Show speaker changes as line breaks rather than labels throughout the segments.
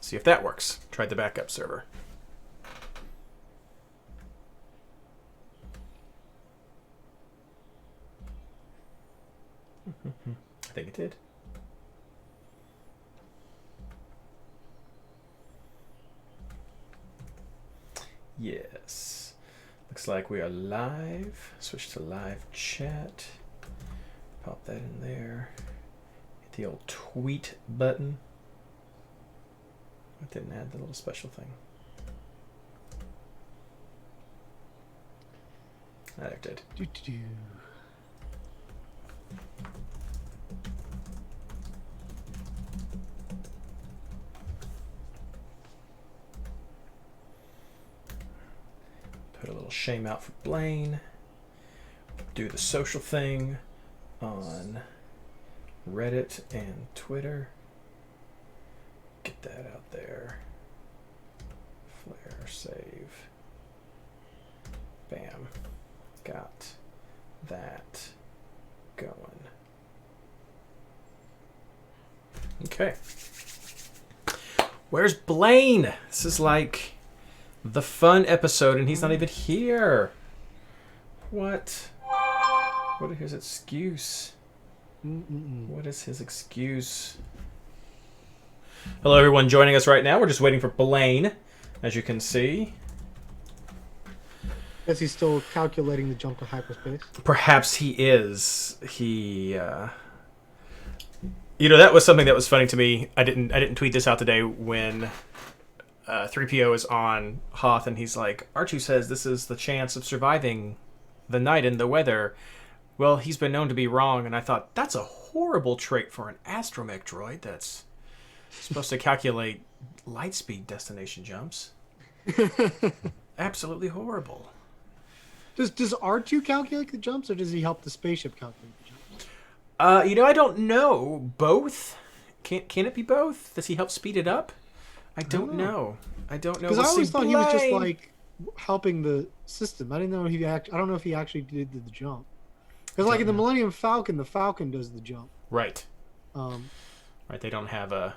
See if that works. Tried the backup server. I think it did. Yes. Looks like we are live. Switch to live chat. Pop that in there. Hit the old tweet button. I didn't add the little special thing. There it did. Put a little shame out for Blayne. Do the social thing on Reddit and Twitter. Get that out there. Flare, save. Bam. Got that going. Okay. Where's Blayne? This is like the fun episode and he's not even here. What? What is his excuse? What is his excuse? Hello everyone joining us right now. We're just waiting for Blayne, as you can see.
Guess he's still calculating the jump to hyperspace.
Perhaps he is. That was something that was funny to me. I didn't tweet this out today when 3PO is on Hoth and he's like, R2 says this is the chance of surviving the night in the weather. Well, he's been known to be wrong, and I thought, that's a horrible trait for an astromech droid that's supposed to calculate light speed destination jumps. Absolutely horrible.
Does R2 calculate the jumps, or does he help the spaceship calculate the jumps?
I don't know. Both? Can it be both? Does he help speed it up? I don't know. Because
I always thought he was just like helping the system. I didn't know I don't know if he actually did the jump. Because like in the Millennium Falcon, the Falcon does the jump.
Right. Right. They don't have a.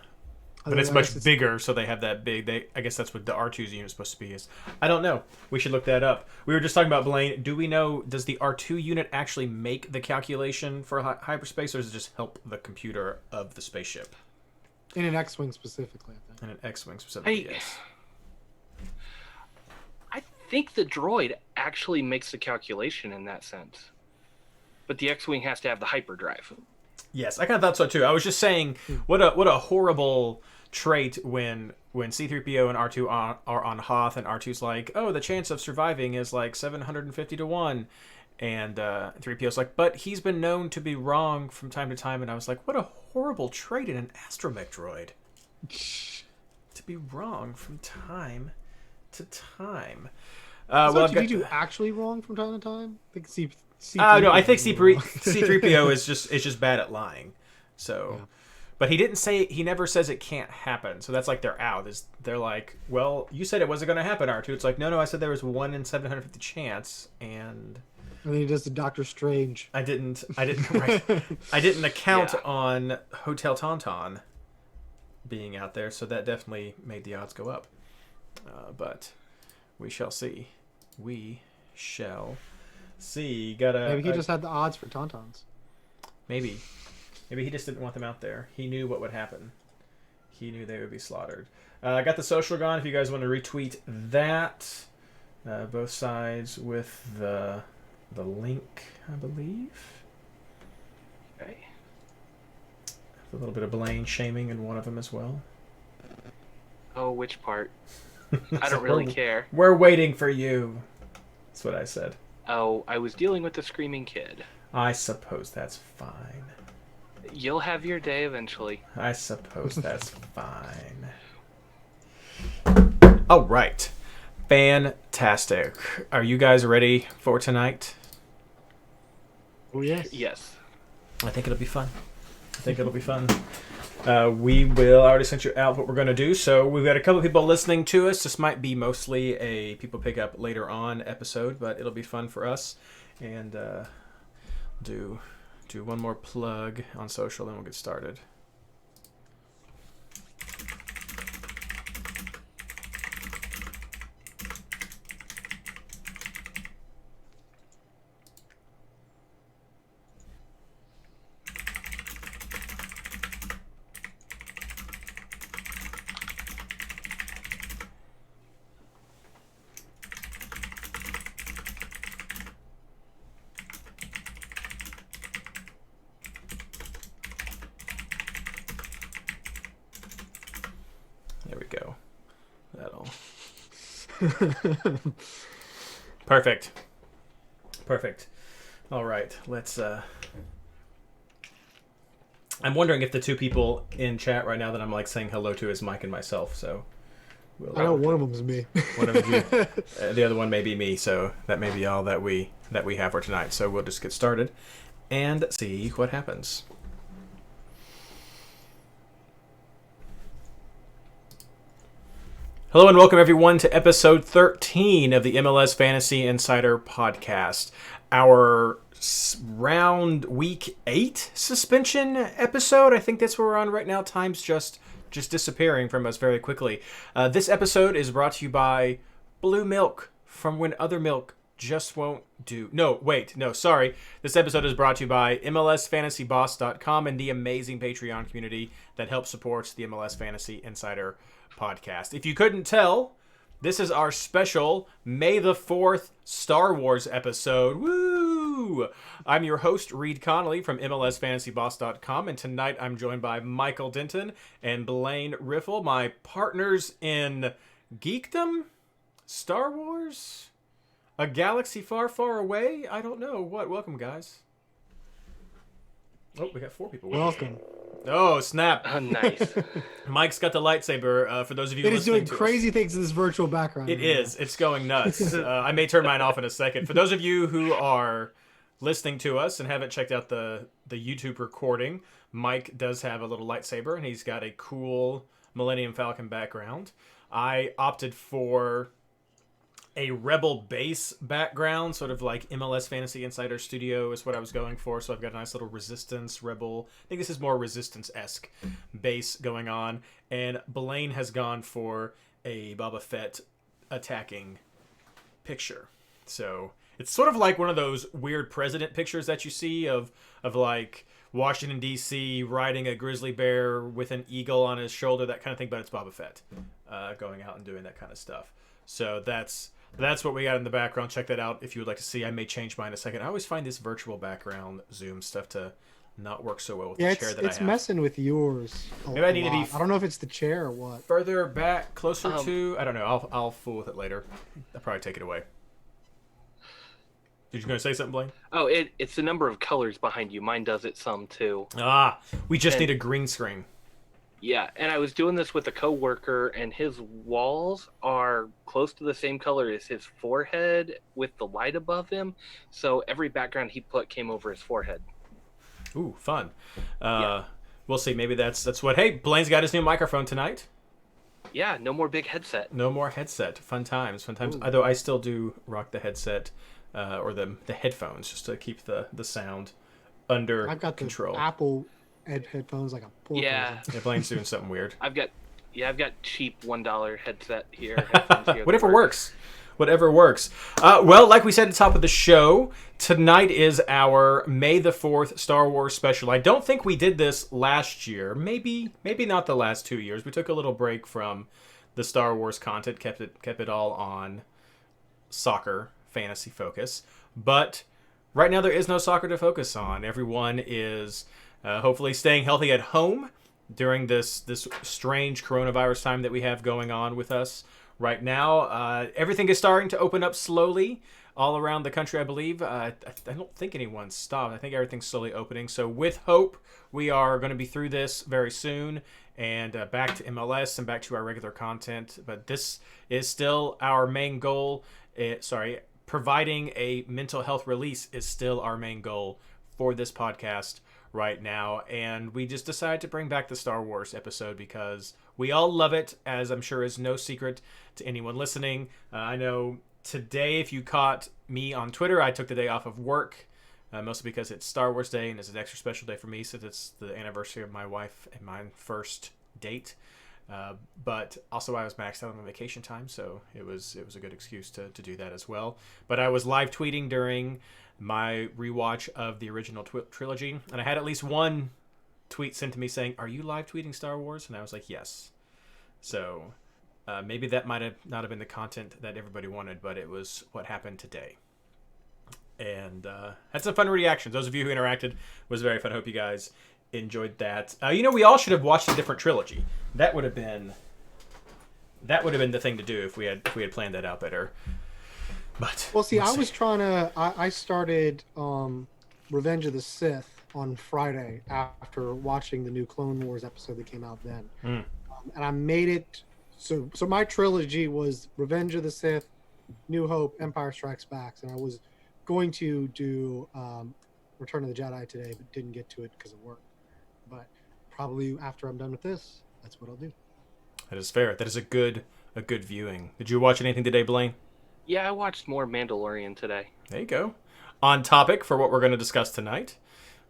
But it's
Otherwise,
much bigger, so they have that big. I guess that's what the R2's unit is supposed to be. I don't know. We should look that up. We were just talking about Blayne. Do we know? Does the R2 unit actually make the calculation for hyperspace, or does it just help the computer of the spaceship?
In an X-wing specifically, I think.
In an X-wing specifically, yes.
I think the droid actually makes the calculation in that sense, but the X-wing has to have the hyperdrive.
Yes, I kind of thought so too. I was just saying, what a horrible trait when C-3PO and R2 are on Hoth, and R2's like, oh, the chance of surviving is like 750 to 1. And 3PO's like, but he's been known to be wrong from time to time. And I was like, what a horrible trait in an astromech droid. To be wrong from time to time.
So did you do actually wrong from time to time? I think
no, I think C-3PO is just bad at lying. So, yeah. But he never says it can't happen. So that's like they're out. They're like, well, you said it wasn't going to happen, R2. It's like, no, I said there was 1 in 750 chance, and
then he does the Doctor Strange.
I didn't right. I didn't account on Hotel Tauntaun being out there, so that definitely made the odds go up. But we shall see. We shall see.
Maybe he just had the odds for Tauntauns.
Maybe he just didn't want them out there. He knew what would happen. He knew they would be slaughtered. I got the social gone. If you guys want to retweet that, both sides with the link, I believe.
Okay.
A little bit of Blayne shaming in one of them as well.
Oh, which part? I don't really care.
We're waiting for you. That's what I said.
Oh, I was dealing with a screaming kid.
I suppose that's fine.
You'll have your day eventually.
I suppose that's fine. All right. Fantastic. Are you guys ready for tonight?
Oh, yes.
Yes.
I think it'll be fun. I already sent you out what we're going to do. So we've got a couple of people listening to us. This might be mostly a people pick up later on episode, but it'll be fun for us. And do one more plug on social, then we'll get started. Perfect. All right, let's. I'm wondering if the two people in chat right now that I'm like saying hello to is Mike and myself. So
I know one of them is me.
one of you, the other one may be me. So that may be all that we have for tonight. So we'll just get started and see what happens. Hello and welcome everyone to episode 13 of the MLS Fantasy Insider podcast. Our round week 8 suspension episode. I think that's where we're on right now. Time's just disappearing from us very quickly. This episode is brought to you by Blue Milk, from when other milk just won't do. Sorry. This episode is brought to you by MLSFantasyBoss.com and the amazing Patreon community that helps support the MLS Fantasy Insider podcast. If you couldn't tell, this is our special May the 4th Star Wars episode. Woo! I'm your host, Reid Connolly from MLSFantasyBoss.com, and tonight I'm joined by Michael Denton and Blayne Riffle, my partners in geekdom, Star Wars, a galaxy far, far away. I don't know what. Welcome, guys. Oh, we got 4 people.
Welcome.
Oh, snap.
Nice.
Mike's got the lightsaber. For those of you
It is
listening
doing crazy things in this virtual background.
It is. It's going nuts. I may turn mine off in a second. For those of you who are listening to us and haven't checked out the YouTube recording, Mike does have a little lightsaber, and he's got a cool Millennium Falcon background. I opted for a Rebel base background, sort of like MLS Fantasy Insider Studio is what I was going for. So I've got a nice little Resistance Rebel. I think this is more Resistance-esque base going on. And Blayne has gone for a Boba Fett attacking picture. So it's sort of like one of those weird president pictures that you see of like Washington, D.C. riding a grizzly bear with an eagle on his shoulder, that kind of thing. But it's Boba Fett going out and doing that kind of stuff. So that's what we got in the background. Check that out if you would like to see. I may change mine in a second. I always find this virtual background Zoom stuff to not work so well with the chair that I have.
It's messing with yours.
Maybe I need to be.
I don't know if it's the chair or what.
Further back, closer to. I don't know. I'll fool with it later. I'll probably take it away. Did you going to say something, Blayne?
Oh, it's the number of colors behind you. Mine does it some too.
We just need a green screen.
Yeah, and I was doing this with a coworker, and his walls are close to the same color as his forehead with the light above him. So every background he put came over his forehead.
Ooh, fun.
Yeah.
We'll see. Maybe that's what. Hey, Blaine's got his new microphone tonight.
Yeah, no more big headset.
No more headset. Fun times.
Ooh.
Although I still do rock the headset or the headphones just to keep the sound under
I've got
control.
The Apple headphones like a poor
Yeah.
person.
Yeah, Blaine's doing something weird.
I've got cheap $1 headset here. Headphones here
Whatever works. Well, like we said at the top of the show, tonight is our May the 4th Star Wars special. I don't think we did this last year. Maybe not the last 2 years. We took a little break from the Star Wars content, kept it all on soccer fantasy focus. But right now there is no soccer to focus on. Everyone is hopefully staying healthy at home during this strange coronavirus time that we have going on with us right now. Everything is starting to open up slowly all around the country, I believe. I don't think anyone's stopped. I think everything's slowly opening. So with hope, we are going to be through this very soon and back to MLS and back to our regular content. But this is still our main goal. Providing a mental health release is still our main goal for this podcast right now, and we just decided to bring back the Star Wars episode because we all love it, as I'm sure is no secret to anyone listening. I know today, if you caught me on Twitter, I took the day off of work, mostly because it's Star Wars Day, and it's an extra special day for me since it's the anniversary of my wife and my first date. But also I was maxed out on my vacation time, so it was a good excuse to do that as well. But I was live tweeting during my rewatch of the original trilogy, and I had at least one tweet sent to me saying, "Are you live tweeting Star Wars?" And I was like, "Yes." So maybe that might have not have been the content that everybody wanted, but it was what happened today. And had some fun reactions. Those of you who interacted was very fun. I hope you guys enjoyed that. We all should have watched a different trilogy. That would have been that would have been the thing to do if we had planned that out better. But
well, see, I started Revenge of the Sith on Friday after watching the new Clone Wars episode that came out then, and I made it. So my trilogy was Revenge of the Sith, New Hope, Empire Strikes Back, and I was going to do Return of the Jedi today, but didn't get to it because of work. But probably after I'm done with this, that's what I'll do.
That is fair. That is a good viewing. Did you watch anything today, Blayne?
Yeah, I watched more Mandalorian today.
There you go. On topic for what we're going to discuss tonight.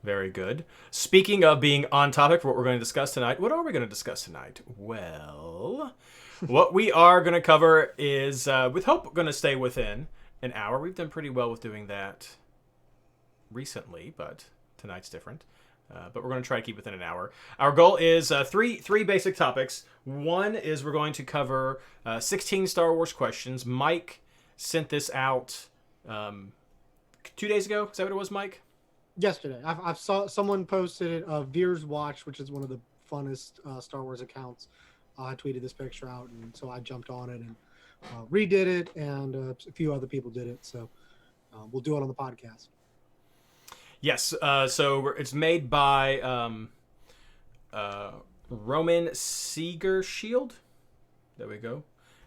Very good. Speaking of being on topic for what we're going to discuss tonight, what are we going to discuss tonight? Well, what we are going to cover is, with hope, going to stay within an hour. We've done pretty well with doing that recently, but tonight's different. But we're going to try to keep within an hour. Our goal is three basic topics. One is we're going to cover 16 Star Wars questions. Mike sent this out 2 days ago. Is that what it was, Mike?
Yesterday. I saw someone posted it. Veer's Watch, which is one of the funnest Star Wars accounts. I tweeted this picture out, and so I jumped on it and redid it, and a few other people did it. So we'll do it on the podcast.
Yes. So it's made by Roman Seegershield. There we go.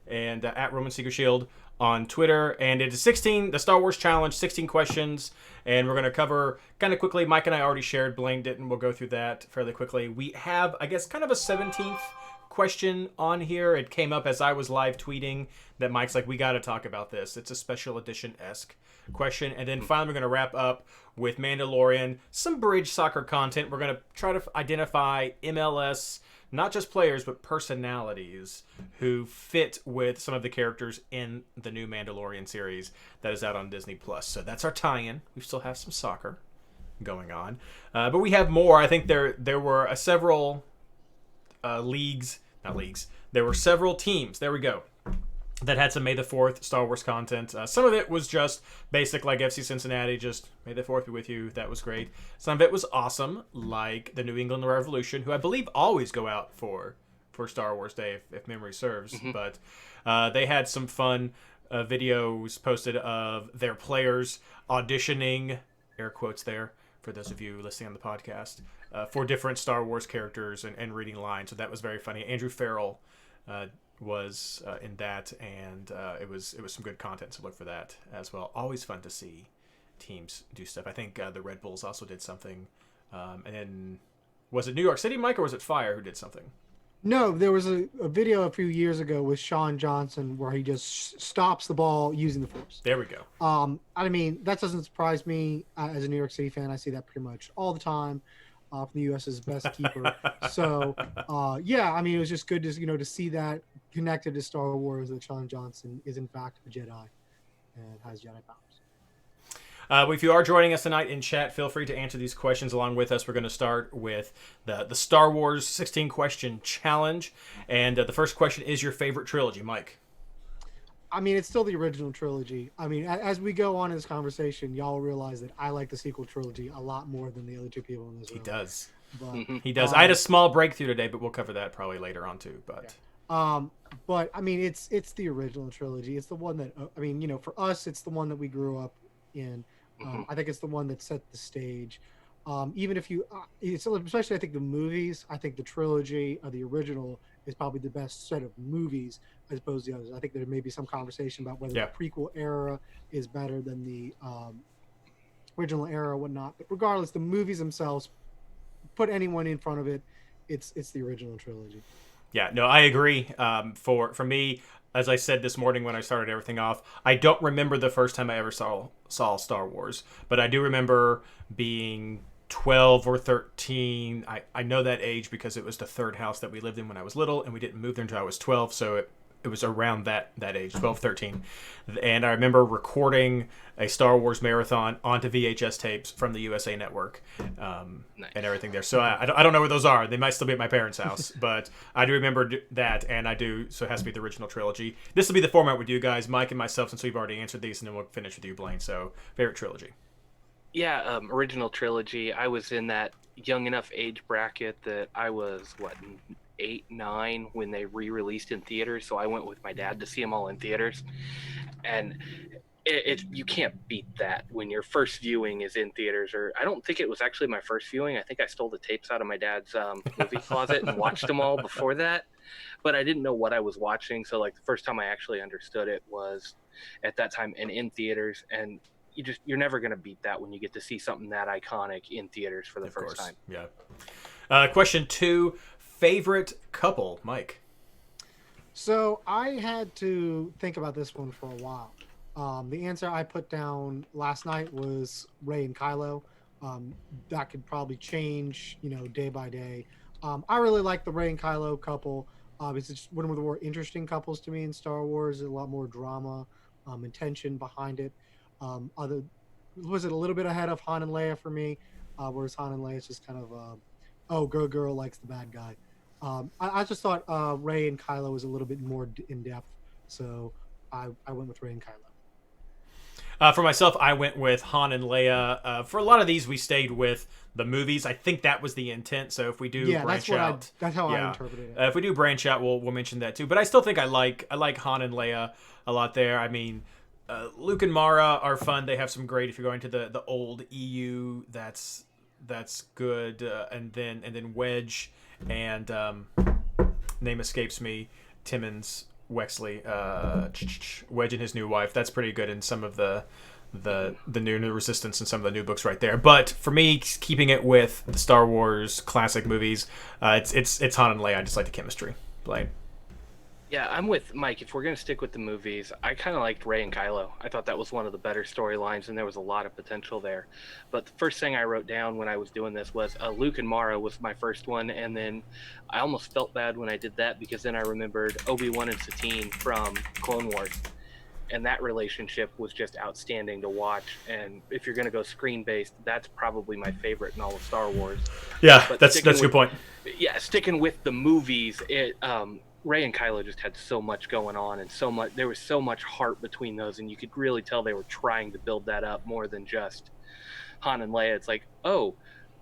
And at Roman Seegershield on Twitter. And it is the Star Wars Challenge, 16 questions. And we're going to cover kind of quickly. Mike and I already shared. Blayne didn't. We'll go through that fairly quickly. We have, I guess, kind of a 17th question on here. It came up as I was live tweeting that Mike's like, we got to talk about this. It's a special edition-esque question. And then finally, we're going to wrap up with Mandalorian, some bridge soccer content. We're going to try to identify MLS, not just players, but personalities who fit with some of the characters in the new Mandalorian series that is out on Disney+. So that's our tie-in. We still have some soccer going on. But we have more. I think there were several there were several teams. There we go. That had some May the 4th Star Wars content. Some of it was just basic, like FC Cincinnati, just May the 4th be with you. That was great. Some of it was awesome, like the New England Revolution, who I believe always go out for Star Wars Day, if memory serves. Mm-hmm. But they had some fun videos posted of their players auditioning, air quotes there, for those of you listening on the podcast, for different Star Wars characters and reading lines. So that was very funny. Andrew Farrell was in that, and it was some good content, so look for that as well. Always fun to see teams do stuff. I think the Red Bulls also did something, and then was it New York City, Mike, or was it Fire who did something?
No, there was a video a few years ago with Sean Johnson where he just stops the ball using the Force.
There we go.
I mean, that doesn't surprise me as a New York City fan. I see that pretty much all the time. From the U.S.'s best keeper. So, yeah, I mean, it was just good to to see that connected to Star Wars, that Sean Johnson is in fact a Jedi and has Jedi powers.
If you are joining us tonight in chat, feel free to answer these questions along with us. We're going to start with the Star Wars 16 question challenge, and the first question is your favorite trilogy, Mike.
I mean, it's still the original trilogy. I mean, as we go on in this conversation, y'all will realize that I like the sequel trilogy a lot more than the other two people in this room.
He does.
But,
he does. I had a small breakthrough today, but we'll cover that probably later on too. But
but I mean, it's the original trilogy. It's the one that I mean, for us, it's the one that we grew up in. I think it's the one that set the stage. Even if you, especially I think the movies, I think the trilogy of the original is probably the best set of movies as opposed to the others. I think there may be some conversation about whether the prequel era is better than the original era or whatnot. But regardless, the movies themselves, put anyone in front of it, it's the original trilogy.
Yeah, no, I agree. For me, as I said this morning when I started everything off, I don't remember the first time I ever saw Star Wars, but I do remember being 12 or 13. I know that age because it was the third house that we lived in when I was little, and we didn't move there until I was 12, so it was around that age, 12, 13. And I remember recording a Star Wars marathon onto VHS tapes from the USA Network and everything there. So I don't know where those are. They might still be at my parents' house, but I do remember that, and so it has to be the original trilogy. This will be the format with you guys, Mike and myself, since we've already answered these, and then we'll finish with you, Blayne. So, favorite trilogy.
Yeah, original trilogy. I was in that young enough age bracket that I was, 8, 9 when they re-released in theaters. So I went with my dad to see them all in theaters, and you can't beat that when your first viewing is in theaters. Or I don't think it was actually my first viewing. I think I stole the tapes out of my dad's movie closet and watched them all before that. But I didn't know what I was watching. So like the first time I actually understood it was at that time and in theaters. And you're never going to beat that when you get to see something that iconic in theaters for the first time.
Yeah. Question 2, favorite couple, Mike.
So I had to think about this one for a while. The answer I put down last night was Rey and Kylo. That could probably change, day by day. I really like the Rey and Kylo couple. It's just one of the more interesting couples to me in Star Wars. A lot more drama, and tension behind it. Was it a little bit ahead of Han and Leia for me? Whereas Han and Leia is just kind of, good girl likes the bad guy. I just thought Rey and Kylo was a little bit more in depth, so I went with Rey and Kylo.
For myself, I went with Han and Leia. For a lot of these, we stayed with the movies. I think that was the intent. So if we do branch out,
that's how I interpreted it.
If we do branch out, we'll mention that too. But I still think I like Han and Leia a lot there. I mean, Luke and Mara are fun. They have some great. If you're going to the old EU, that's good. And then Wedge and name escapes me, Timmons Wexley, Wedge and his new wife. That's pretty good in some of the new Resistance and some of the new books right there. But for me, keeping it with the Star Wars classic movies, it's Han and Leia. I just like the chemistry. Blayne.
Yeah, I'm with Mike. If we're going to stick with the movies, I kind of liked Rey and Kylo. I thought that was one of the better storylines, and there was a lot of potential there. But the first thing I wrote down when I was doing this was Luke and Mara was my first one, and then I almost felt bad when I did that because then I remembered Obi-Wan and Satine from Clone Wars. And that relationship was just outstanding to watch. And if you're going to go screen-based, that's probably my favorite in all of Star Wars.
Yeah, that's a good point.
Yeah, sticking with the movies, Rey and Kylo just had so much going on and there was so much heart between those, and you could really tell they were trying to build that up more than just Han and Leia. It's like,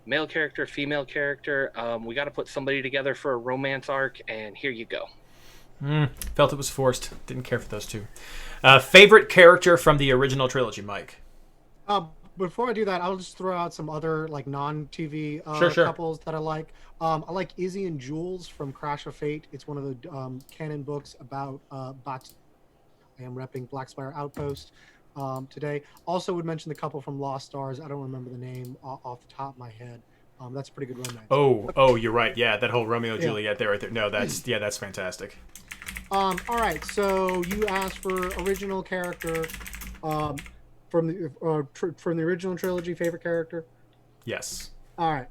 male character, female character, we got to put somebody together for a romance arc, and here you go.
Felt it was forced. Didn't care for those two. Favorite character from the original trilogy, Mike?
Before I do that, I'll just throw out some other non-TV
Sure.
couples that I like. I like Izzy and Jules from Crash of Fate. It's one of the canon books about Bat. I am repping Black Spire Outpost today. Also would mention the couple from Lost Stars. I don't remember the name off the top of my head. That's a pretty good romance.
Oh, you're right. Yeah, that whole Romeo Juliet there, right there. No, that's fantastic.
All right, so you asked for original character from the original trilogy, favorite character.
Yes.
All right.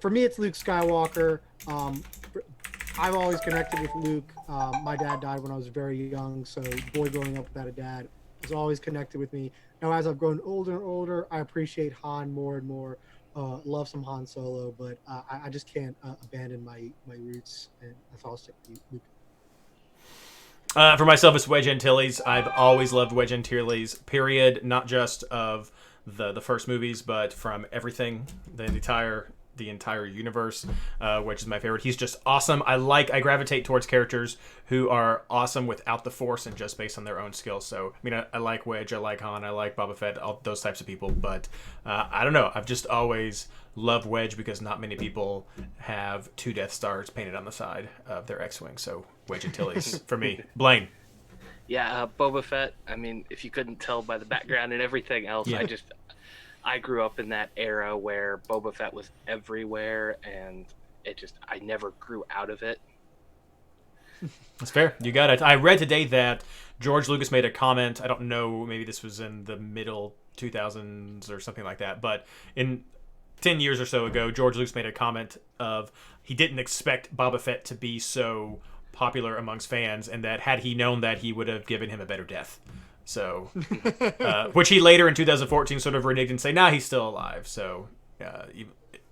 For me, it's Luke Skywalker. I've always connected with Luke. My dad died when I was very young, so boy growing up without a dad was always connected with me. Now, as I've grown older and older, I appreciate Han more and more. Love some Han Solo, but I just can't abandon my roots, and that's all I'll stick with Luke.
For myself, it's Wedge Antilles. I've always loved Wedge Antilles, period. Not just of the first movies, but from everything, the entire universe. Wedge is my favorite. He's just awesome. I gravitate towards characters who are awesome without the Force and just based on their own skills. So, I mean, I like Wedge, I like Han, I like Boba Fett, all those types of people. But I don't know. I've just always loved Wedge because not many people have 2 Death Stars painted on the side of their X-Wing. So, Wedge Antilles for me. Blayne.
Yeah, Boba Fett. I mean, if you couldn't tell by the background and everything else,
Yeah.
I grew up in that era where Boba Fett was everywhere, and I never grew out of it.
That's fair. You got it. I read today that George Lucas made a comment. I don't know, maybe this was in the middle 2000s or something like that, but in 10 years or so ago, George Lucas made a comment of he didn't expect Boba Fett to be so popular amongst fans, and that had he known that, he would have given him a better death. So, which he later in 2014 sort of reneged and say, nah, he's still alive. So,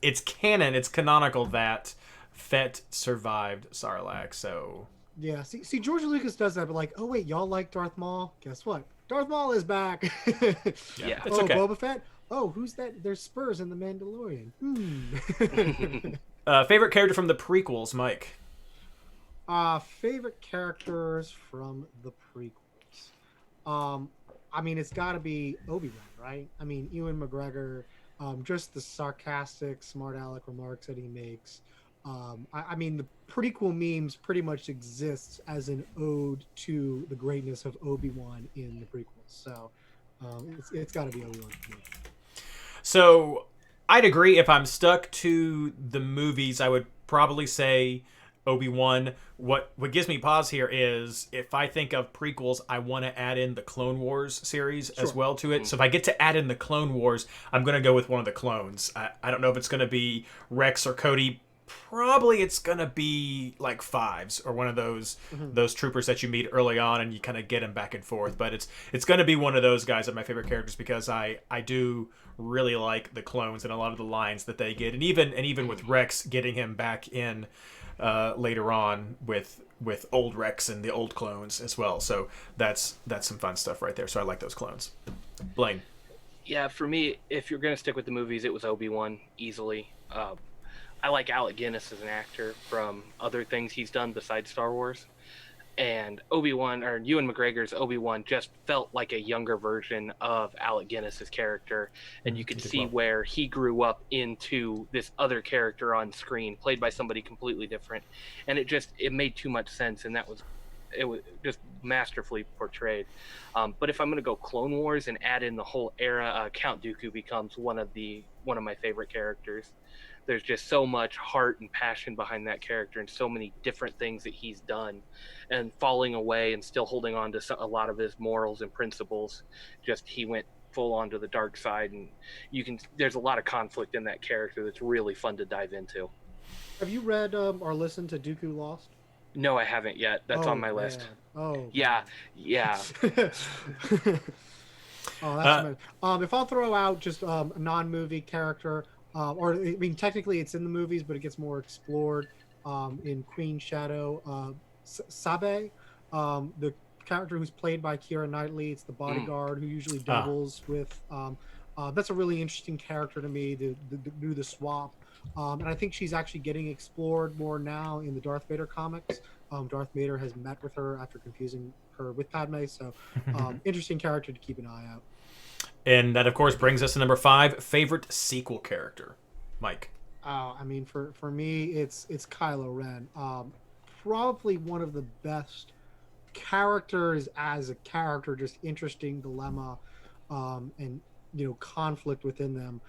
it's canon, it's canonical that Fett survived Sarlacc. So,
yeah. See, George Lucas does that, but oh wait, y'all like Darth Maul? Guess what? Darth Maul is back.
Yeah.
It's okay.
Boba Fett. Oh, who's that? There's Spurs in the Mandalorian.
Favorite character from the prequels, Mike?
Favorite characters from the prequels. Um, I mean, it's got to be Obi-Wan, right? I mean, Ewan McGregor, just the sarcastic, smart aleck remarks that he makes. I mean, the prequel memes pretty much exists as an ode to the greatness of Obi-Wan in the prequels. So, it's got to be Obi-Wan for me.
So I'd agree. If I'm stuck to the movies, I would probably say Obi-Wan. What gives me pause here is if I think of prequels, I want to add in the Clone Wars series as
Sure.
well to it. So if I get to add in the Clone Wars, I'm going to go with one of the clones. I don't know if it's going to be Rex or Cody. Probably it's gonna be like Fives or one of
Mhm.
those troopers that you meet early on and you kind of get them back and forth. But it's gonna be one of those guys that are my favorite characters because I do really like the clones and a lot of the lines that they get, and even with Rex getting him back in later on with old Rex and the old clones as well. So that's some fun stuff right there. So I like those clones. Blayne.
Yeah, for me, if you're gonna stick with the movies, it was Obi-Wan easily. I like Alec Guinness as an actor from other things he's done besides Star Wars. And Obi-Wan, or Ewan McGregor's Obi-Wan, just felt like a younger version of Alec Guinness's character, and you
He
could
did
see
well.
where he grew up into this other character on screen, played by somebody completely different, and it made too much sense, and it was just masterfully portrayed. But if I'm going to go Clone Wars and add in the whole era, Count Dooku becomes one of my favorite characters. There's just so much heart and passion behind that character, and so many different things that he's done, and falling away and still holding on to a lot of his morals and principles. Just he went full onto the dark side, and there's a lot of conflict in that character that's really fun to dive into.
Have you read or listened to Dooku Lost?
No, I haven't yet. That's on
Oh
my list.
man. Oh
Yeah, yeah.
man. Oh, that's
Uh,
tremendous. If I'll throw out just a non-movie character, or I mean, technically it's in the movies, but it gets more explored in Queen Shadow. Sabe, the character who's played by Keira Knightley, it's the
Mm.
bodyguard who usually
ah,
doubles with. That's a really interesting character to me to do the swap. And I think she's actually getting explored more now in the Darth Vader comics. Darth Vader has met with her after confusing her with Padme, so interesting character to keep an eye out.
and that of course brings us to number 5, favorite sequel character. Mike.
I mean, for me, it's Kylo Ren. Probably one of the best characters as a character, just interesting dilemma, and conflict within them.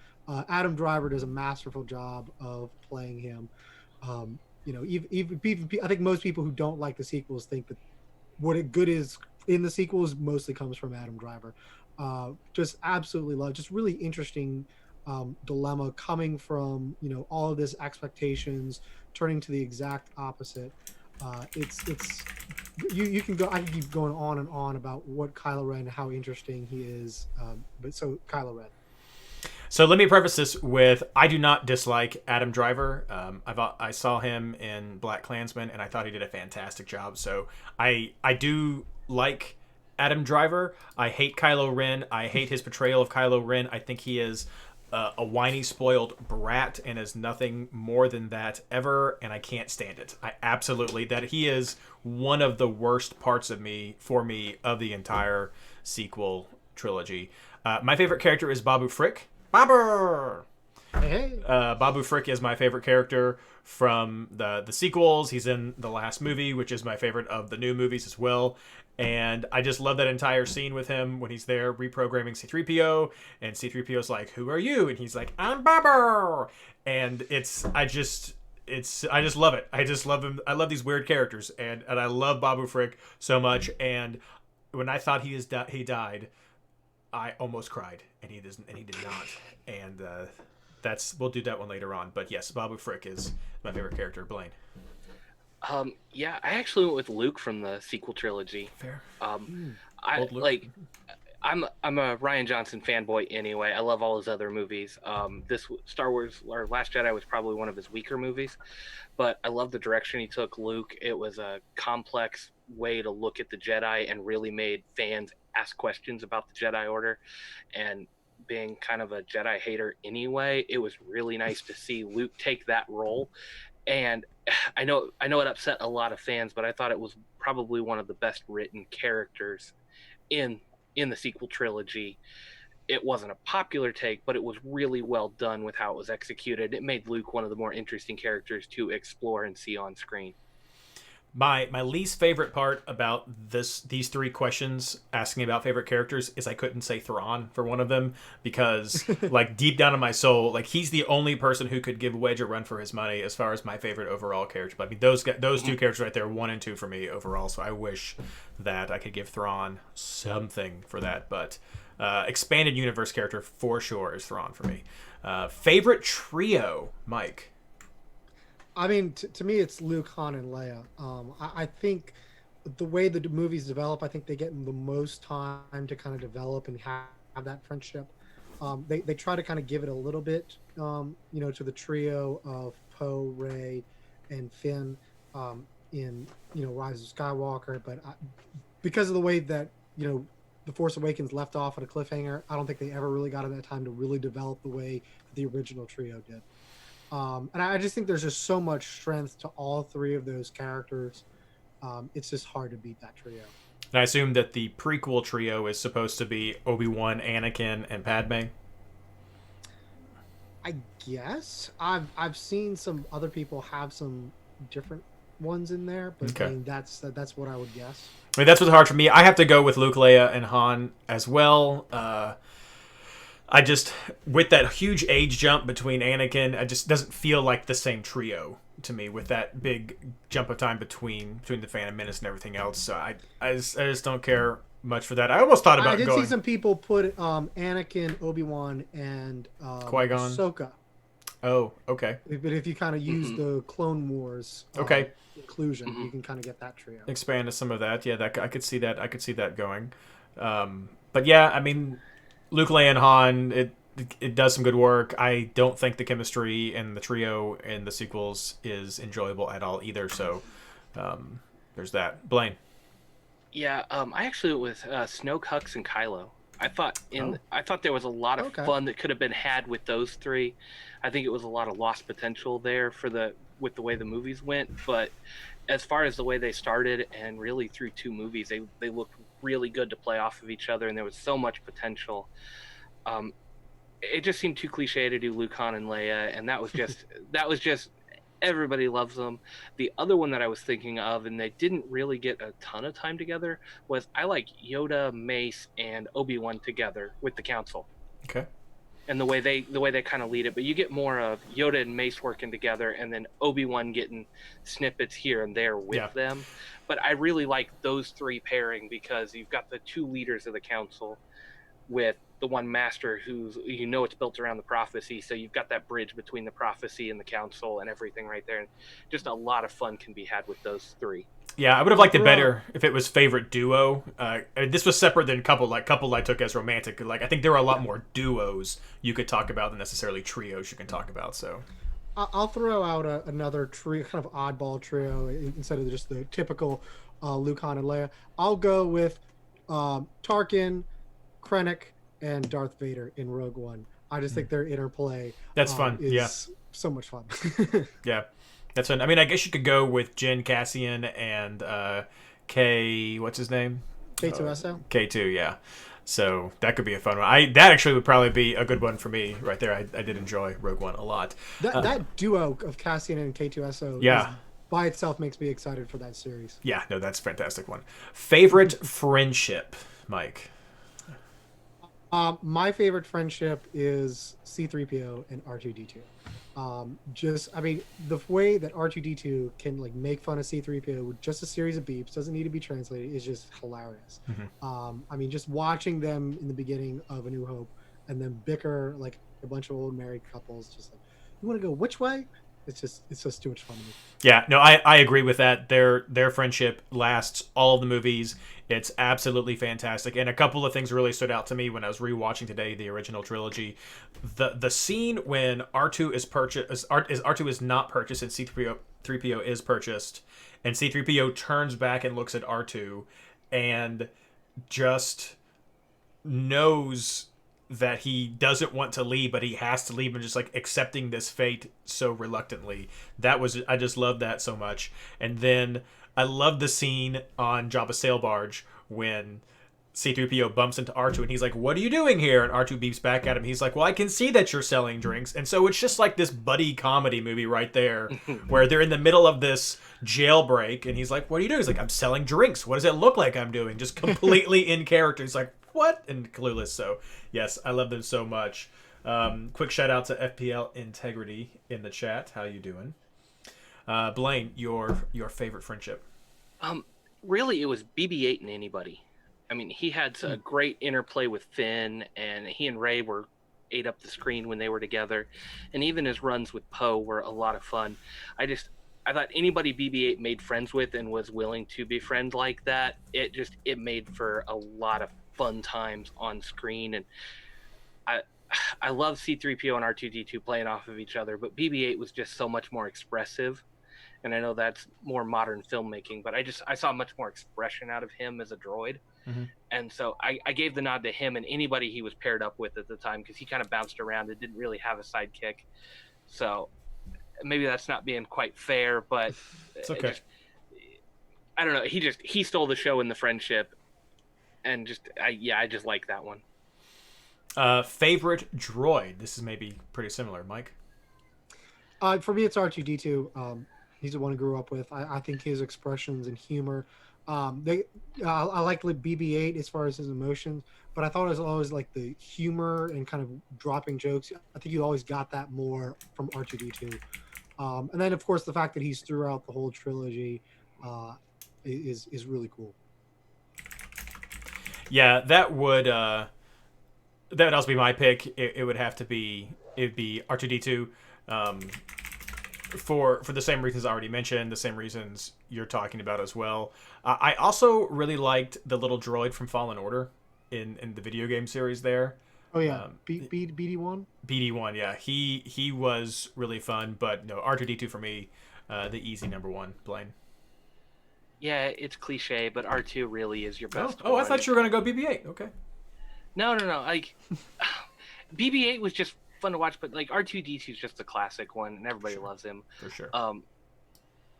Adam Driver does a masterful job of playing him. Even I think most people who don't like the sequels think that what it good is in the sequels mostly comes from Adam Driver. Just absolutely love, just really interesting dilemma coming from all of this expectations, turning to the exact opposite. It's you can go. I can keep going on and on about what Kylo Ren, how interesting he is. But so Kylo Ren.
So let me preface this with I do not dislike Adam Driver. I saw him in Black Klansman and I thought he did a fantastic job. So I do like Adam Driver. I hate Kylo Ren. I hate his portrayal of Kylo Ren. I think he is a whiny, spoiled brat and is nothing more than that ever. And I can't stand it. I absolutely that he is one of the worst parts of me of the entire sequel trilogy. My favorite character is Babu Frick. Babu.
Hey.
Babu Frick is my favorite character from the sequels. He's in the last movie, which is my favorite of the new movies as well. And I just love that entire scene with him when he's there reprogramming C-3PO, and C-3PO's like, "Who are you?" And he's like, "I'm Babu." And I just love it. I just love him. I love these weird characters, and I love Babu Frick so much. And when I thought he died, I almost cried, and he doesn't, and he did not. And we'll do that one later on. But yes, Babu Frick is my favorite character. Blayne.
Yeah, I actually went with Luke from the sequel trilogy.
Fair.
Um,
Hmm.
I
Old Luke.
like. I'm a Ryan Johnson fanboy anyway. I love all his other movies. Star Wars or Last Jedi was probably one of his weaker movies, but I love the direction he took Luke. It was a complex way to look at the Jedi and really made fans ask questions about the Jedi Order. And being kind of a Jedi hater anyway, it was really nice to see Luke take that role and I know it upset a lot of fans, but I thought it was probably one of the best written characters in the sequel trilogy. It wasn't a popular take, but it was really well done with how it was executed. It made Luke one of the more interesting characters to explore and see on screen.
My least favorite part about these three questions asking about favorite characters is I couldn't say Thrawn for one of them because like deep down in my soul, like he's the only person who could give Wedge a run for his money as far as my favorite overall character. But I mean those two characters right there, 1 and 2 for me overall. So I wish that I could give Thrawn something for that. But expanded universe character for sure is Thrawn for me. Favorite trio, Mike.
I mean, to me, it's Luke, Han, and Leia. I think the way the movies develop, I think they get the most time to kind of develop and have that friendship. They try to kind of give it a little bit, to the trio of Poe, Rey, and Finn in Rise of Skywalker. But because of the way that The Force Awakens left off at a cliffhanger, I don't think they ever really got that time to really develop the way the original trio did. And I just think there's just so much strength to all three of those characters. It's just hard to beat that trio.
And I assume that the prequel trio is supposed to be Obi-Wan, Anakin, and Padme.
I guess I've seen some other people have some different ones in there, but
Okay.
I mean that's what I would guess.
I mean, that's what's hard for me. I have to go with Luke, Leia, and Han as well. I just, with that huge age jump between Anakin, it just doesn't feel like the same trio to me with that big jump of time between the Phantom Menace and everything else. So I just don't care much for that. I almost thought about
I did
going...
see some people put Anakin, Obi-Wan, and
Qui-Gon.
Ahsoka.
Oh, okay.
But if you kind of use the Clone Wars
Okay.
inclusion, you can kind of get that trio.
Expand to some of that. Yeah, that I could see that. I could see that going. But yeah, I mean, Luke, Leia, and Han, it does some good work. I don't think the chemistry in the trio in the sequels is enjoyable at all either. So there's that. Blayne.
Yeah, I actually went with Snoke, Hux, and Kylo. I thought there was a lot of fun that could have been had with those three. I think it was a lot of lost potential there with the way the movies went. But as far as the way they started and really through 2 movies, they looked really good to play off of each other, and there was so much potential. It just seemed too cliche to do Luke, Han, and Leia, and that was just everybody loves them. The other one that I was thinking of, and they didn't really get a ton of time together, was I like Yoda, Mace, and Obi-Wan together with the Council.
Okay.
And the way they kind of lead it, but you get more of Yoda and Mace working together, and then Obi-Wan getting snippets here and there with them. But I really like those 3 pairing because you've got the 2 leaders of the Council with the one master who's it's built around the prophecy, so you've got that bridge between the prophecy and the Council and everything right there, and just a lot of fun can be had with those 3.
Yeah, I would have liked it better if it was favorite duo. This was separate than couple I took as romantic. Like I think there are a lot more duos you could talk about than necessarily trios you can talk about. So
I'll throw out another trio, kind of oddball trio instead of just the typical Luke, Han, and Leia. I'll go with Tarkin, Krennic, and Darth Vader in Rogue One. I just think their interplay
that's fun.
Is so much fun.
Yeah, that's fun. I mean, I guess you could go with Jyn Cassian and K. What's his name?
K2SO.
K2. Yeah. So that could be a fun one. That actually would probably be a good one for me right there. I did enjoy Rogue One a lot.
That duo of Cassian and K2SO.
Yeah.
By itself makes me excited for that series.
Yeah. No, that's a fantastic one. Favorite friendship, Mike.
My favorite friendship is C-3PO and R2-D2. The way that R2-D2 can make fun of C-3PO with just a series of beeps, doesn't need to be translated, is just hilarious. Just watching them in the beginning of A New Hope and then bicker like a bunch of old married couples, just like, you want to go which way? It's just too much fun to me.
Yeah, no, I agree with that. Their friendship lasts all of the movies. It's absolutely fantastic. And a couple of things really stood out to me when I was rewatching today the original trilogy. The scene when R2 is purchased, R2 is not purchased and C-3PO is purchased, and C-3PO turns back and looks at R2 and just knows that he doesn't want to leave, but he has to leave, and just like accepting this fate so reluctantly. I just love that so much. And then I love the scene on Jabba's sail barge when C-3PO bumps into R2 and he's like, "What are you doing here?" And R2 beeps back at him. He's like, "Well, I can see that you're selling drinks." And so it's just like this buddy comedy movie right there where they're in the middle of this jailbreak and he's like, "What are you doing?" He's like, "I'm selling drinks. What does it look like I'm doing?" Just completely in character. He's like, "What?" And clueless. So, yes, I love them so much. Quick shout out to FPL Integrity in the chat. How you doing? Blayne, your favorite friendship?
Really, it was BB-8 and anybody. I mean, he had a great interplay with Finn, and he and Rey ate up the screen when they were together, and even his runs with Poe were a lot of fun. I thought anybody BB-8 made friends with and was willing to befriend like that, it made for a lot of fun times on screen. And I love C-3PO and R2-D2 playing off of each other, but BB-8 was just so much more expressive. And I know that's more modern filmmaking, but I saw much more expression out of him as a droid.
Mm-hmm.
And so I gave the nod to him and anybody he was paired up with at the time, because he kind of bounced around and didn't really have a sidekick. So maybe that's not being quite fair, but
it's okay.
I don't know. He stole the show in the friendship, and I just like that one.
Favorite droid? This is maybe pretty similar, Mike.
For me, it's R2-D2. He's the one I grew up with. I think his expressions and humor. I like BB-8 as far as his emotions, but I thought it was always like the humor and kind of dropping jokes. I think you always got that more from R2-D2. And then, of course, the fact that he's throughout the whole trilogy is really cool.
Yeah, that would also be my pick. It would have to be R2-D2. For the same reasons I already mentioned, the same reasons you're talking about as well. I also really liked the little droid from Fallen Order in the video game series there.
Oh yeah, BD1.
BD1, yeah, he was really fun, but no, R2-D2 for me, the easy number one. Blayne.
Yeah, it's cliche, but R2 really is your best.
Oh, I thought you were gonna go BB-8. Okay.
No. Like BB-8 was just fun to watch, but like R2-D2 is just a classic one, and everybody loves him
for sure.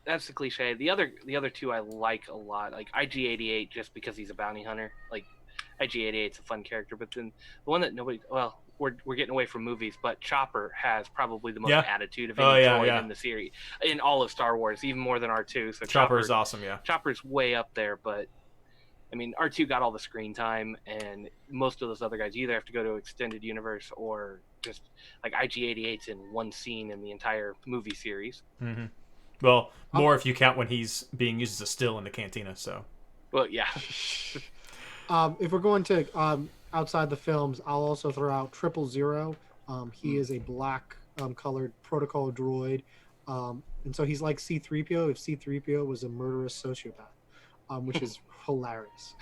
That's the cliche. The other two I like a lot, like IG-88, just because he's a bounty hunter. Like IG-88's a fun character, but then the one that we're getting away from movies, but Chopper has probably the most attitude of any droid in the series, in all of Star Wars, even more than R2. So
Chopper is awesome. Yeah,
Chopper's way up there, but I mean, R2 got all the screen time, and most of those other guys, you either have to go to extended universe or just like IG-88's in one scene in the entire movie series.
Mm-hmm. Well, more if you count when he's being used as a still in the cantina. So,
well, yeah.
If we're going to outside the films, I'll also throw out 000. He is a black colored protocol droid, and so he's like C-3PO if C-3PO was a murderous sociopath, which is hilarious.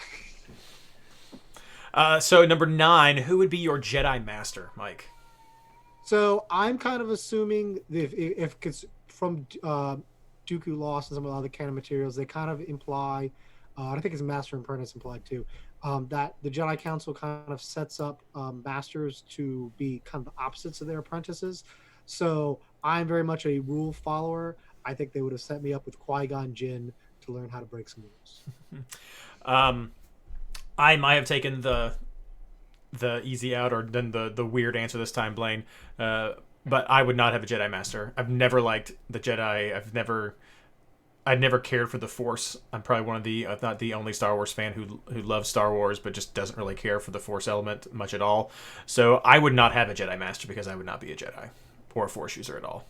So number 9, who would be your Jedi Master, Mike?
So I'm kind of assuming if it's from Dooku Lost and some of the other canon materials, they kind of imply, I think it's Master and Apprentice implied too, that the Jedi Council kind of sets up masters to be kind of the opposites of their apprentices. So I'm very much a rule follower. I think they would have set me up with Qui-Gon Jinn to learn how to break some rules.
I might have taken the easy out, or then the weird answer this time, Blayne. But I would not have a Jedi Master. I've never liked the Jedi. I've never cared for the Force. I'm probably one of the, if not the only Star Wars fan who loves Star Wars, but just doesn't really care for the Force element much at all. So I would not have a Jedi Master because I would not be a Jedi or a Force user at all.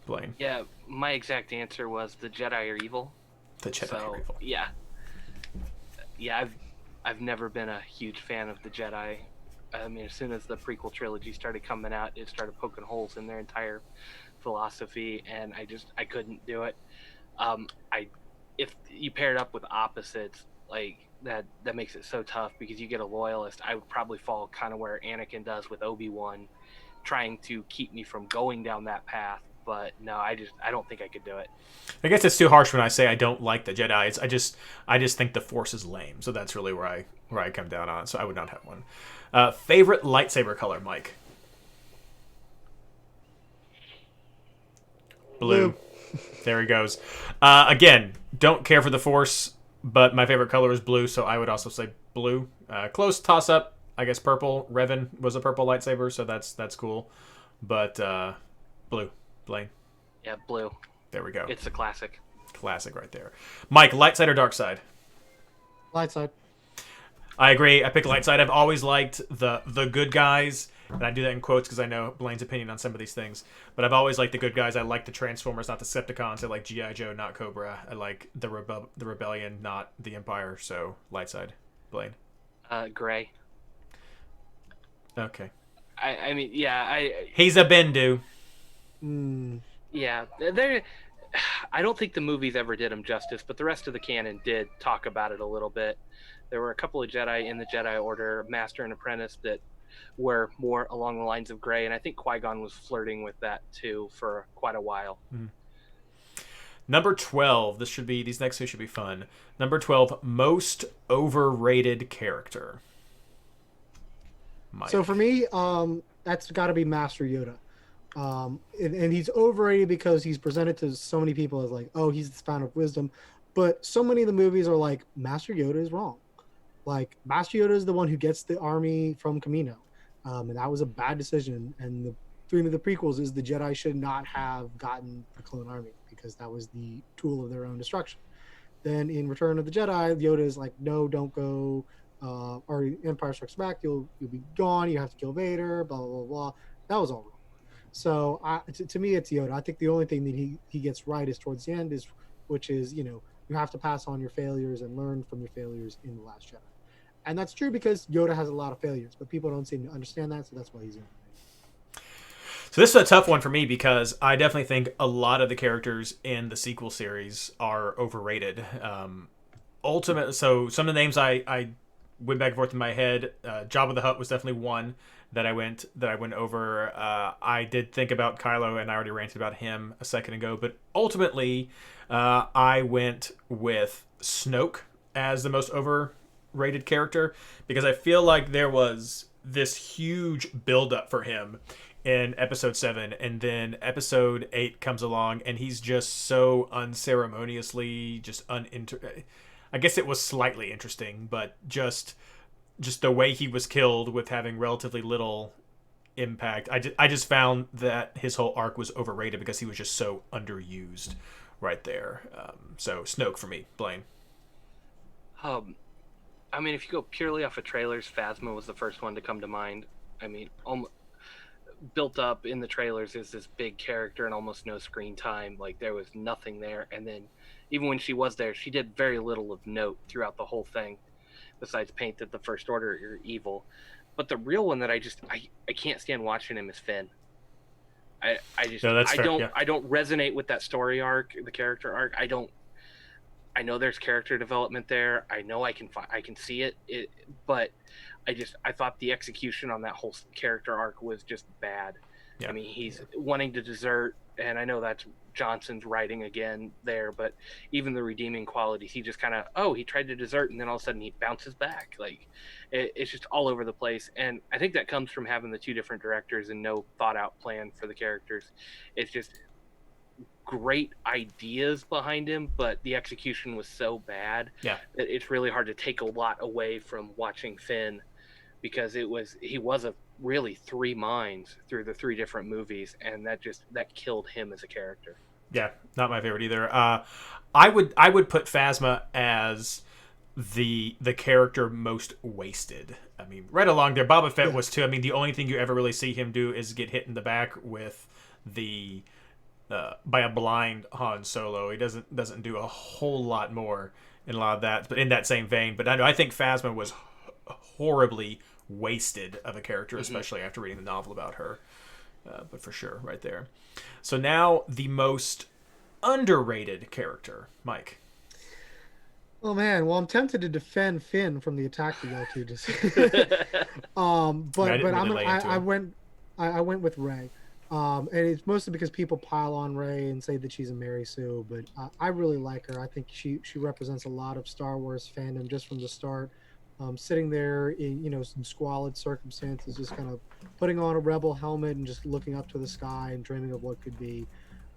Blayne.
Yeah, my exact answer was the Jedi are evil.
The Jedi are evil.
Yeah. Yeah, I've never been a huge fan of the Jedi. I mean, as soon as the prequel trilogy started coming out, it started poking holes in their entire philosophy, and I couldn't do it. If you pair it up with opposites, like that makes it so tough, because you get a loyalist. I would probably fall kind of where Anakin does with Obi-Wan, trying to keep me from going down that path. but no, I don't think I could do it.
I guess it's too harsh when I say I don't like the Jedi. I just think the Force is lame. So that's really where I come down on. So I would not have one. Favorite lightsaber color, Mike? Blue. There he goes. Again, don't care for the Force, but my favorite color is blue, so I would also say blue. Close toss up. I guess purple. Revan was a purple lightsaber, so that's cool. But blue. Blayne.
Yeah, blue.
There we go.
It's a classic.
Classic right there. Mike, light side or dark side?
Light side.
I agree. I pick light side. I've always liked the good guys, and I do that in quotes because I know Blaine's opinion on some of these things. But I've always liked the good guys. I like the Transformers, not the Decepticons. I like G.I. Joe, not Cobra. I like the Rebellion, not the Empire. So light side. Blayne.
Gray.
Okay.
I mean, yeah,
He's a Bendu.
Yeah, there. I don't think the movies ever did him justice, but the rest of the canon did talk about it a little bit. There were a couple of Jedi in the Jedi Order, Master and Apprentice, that were more along the lines of gray, and I think Qui-Gon was flirting with that too for quite a while.
Number 12. These next two should be fun. Number 12, most overrated character. Mike.
So for me, that's got to be Master Yoda. And he's overrated because he's presented to so many people as like, oh, he's the fountain of wisdom. But so many of the movies are like, Master Yoda is wrong. Like, Master Yoda is the one who gets the army from Kamino. And that was a bad decision. And the theme of the prequels is the Jedi should not have gotten the clone army because that was the tool of their own destruction. Then in Return of the Jedi, Yoda is like, no, don't go. Or Empire Strikes Back, you'll be gone. You have to kill Vader, blah, blah, blah, blah. That was all wrong. So to me, it's Yoda. I think the only thing that he gets right is towards the end, which is, you have to pass on your failures and learn from your failures in The Last Jedi. And that's true because Yoda has a lot of failures, but people don't seem to understand that, so that's why he's in it.
So this is a tough one for me because I definitely think a lot of the characters in the sequel series are overrated. So some of the names I went back and forth in my head. Jabba the Hutt was definitely one that I went over. I did think about Kylo, and I already ranted about him a second ago. But ultimately, I went with Snoke as the most overrated character because I feel like there was this huge buildup for him in Episode 7, and then Episode 8 comes along, and he's just so unceremoniously I guess it was slightly interesting, but just the way he was killed with having relatively little impact. I just found that his whole arc was overrated because he was just so underused right there. So Snoke for me, Blayne.
I mean, if you go purely off of trailers, Phasma was the first one to come to mind. I mean, built up in the trailers is this big character and almost no screen time. Like, there was nothing there. And then even when she was there, she did very little of note throughout the whole thing, besides paint that the First Order are evil. But the real one that I can't stand watching him is Finn. I don't resonate with that story arc, the character arc. I know there's character development there. I know I can see it, but I thought the execution on that whole character arc was just bad. Yeah. I mean, he's wanting to desert, and I know that's Johnson's writing again there, but even the redeeming qualities, he just kind of, he tried to desert, and then all of a sudden he bounces back. Like, it's just all over the place. And I think that comes from having the two different directors and no thought out plan for the characters. It's just great ideas behind him, but the execution was so bad that it's really hard to take a lot away from watching Finn, because he was a really three minds through the three different movies, and that killed him as a character.
Yeah, not my favorite either. I would put Phasma as the character most wasted. I mean, right along there, Boba Fett was too. I mean, the only thing you ever really see him do is get hit in the back with by a blind Han Solo. He doesn't do a whole lot more in a lot of that, but in that same vein. But I think Phasma was horribly wasted of a character, especially after reading the novel about her. But for sure, right there. So now the most underrated character, Mike.
Oh man, well I'm tempted to defend Finn from the attack that y'all two just. I went with Rey. And it's mostly because people pile on Rey and say that she's a Mary Sue, but I really like her. I think she represents a lot of Star Wars fandom just from the start. Sitting there in some squalid circumstances, just kind of putting on a rebel helmet and just looking up to the sky and dreaming of what could be.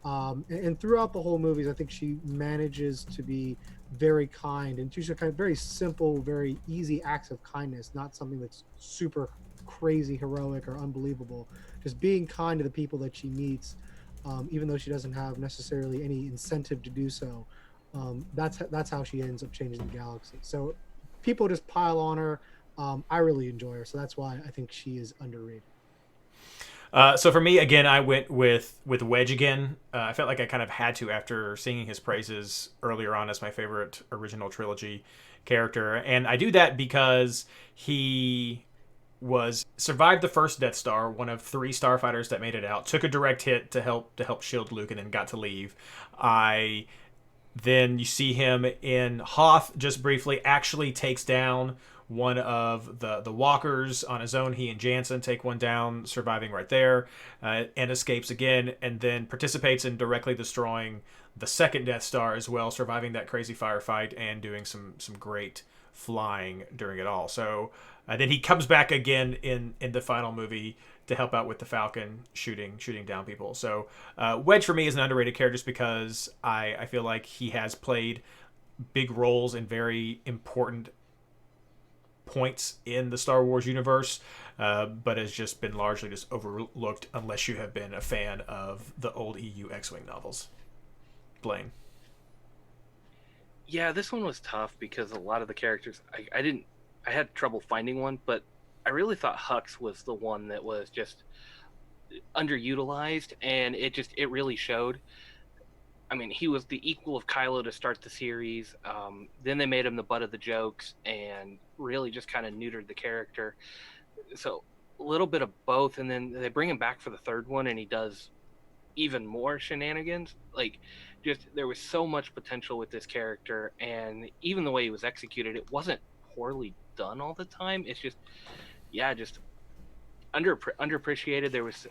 And throughout the whole movies, I think she manages to be very kind and she's kind of very simple, very easy acts of kindness, not something that's super crazy heroic or unbelievable. Just being kind to the people that she meets, even though she doesn't have necessarily any incentive to do so. That's how she ends up changing the galaxy. So people just pile on her. I really enjoy her, so that's why I think she is underrated.
So for me, again, I went with Wedge again. I felt like I kind of had to after singing his praises earlier on as my favorite original trilogy character, and I do that because he was survived the first Death Star, one of 3 starfighters that made it out, took a direct hit to help shield Luke, and then got to leave. I Then you see him in Hoth just briefly, actually takes down one of the walkers on his own. He and Jansen take one down, surviving right there, and escapes again, and then participates in directly destroying the second Death Star as well, surviving that crazy firefight and doing some great flying during it all. So then he comes back again in the final movie to help out with the Falcon shooting down people. So Wedge for me is an underrated character just because I feel like he has played big roles in very important points in the Star Wars universe, but has just been largely just overlooked unless you have been a fan of the old EU X-Wing novels. Blayne.
Yeah, this one was tough because a lot of the characters I had trouble finding one, but I really thought Hux was the one that was just underutilized, and it really showed. I mean, he was the equal of Kylo to start the series. Then they made him the butt of the jokes and really just kind of neutered the character. So a little bit of both, and then they bring him back for the third one, and he does even more shenanigans. Like, just there was so much potential with this character, and even the way he was executed, it wasn't poorly done all the time. It's just, yeah, just underappreciated. There was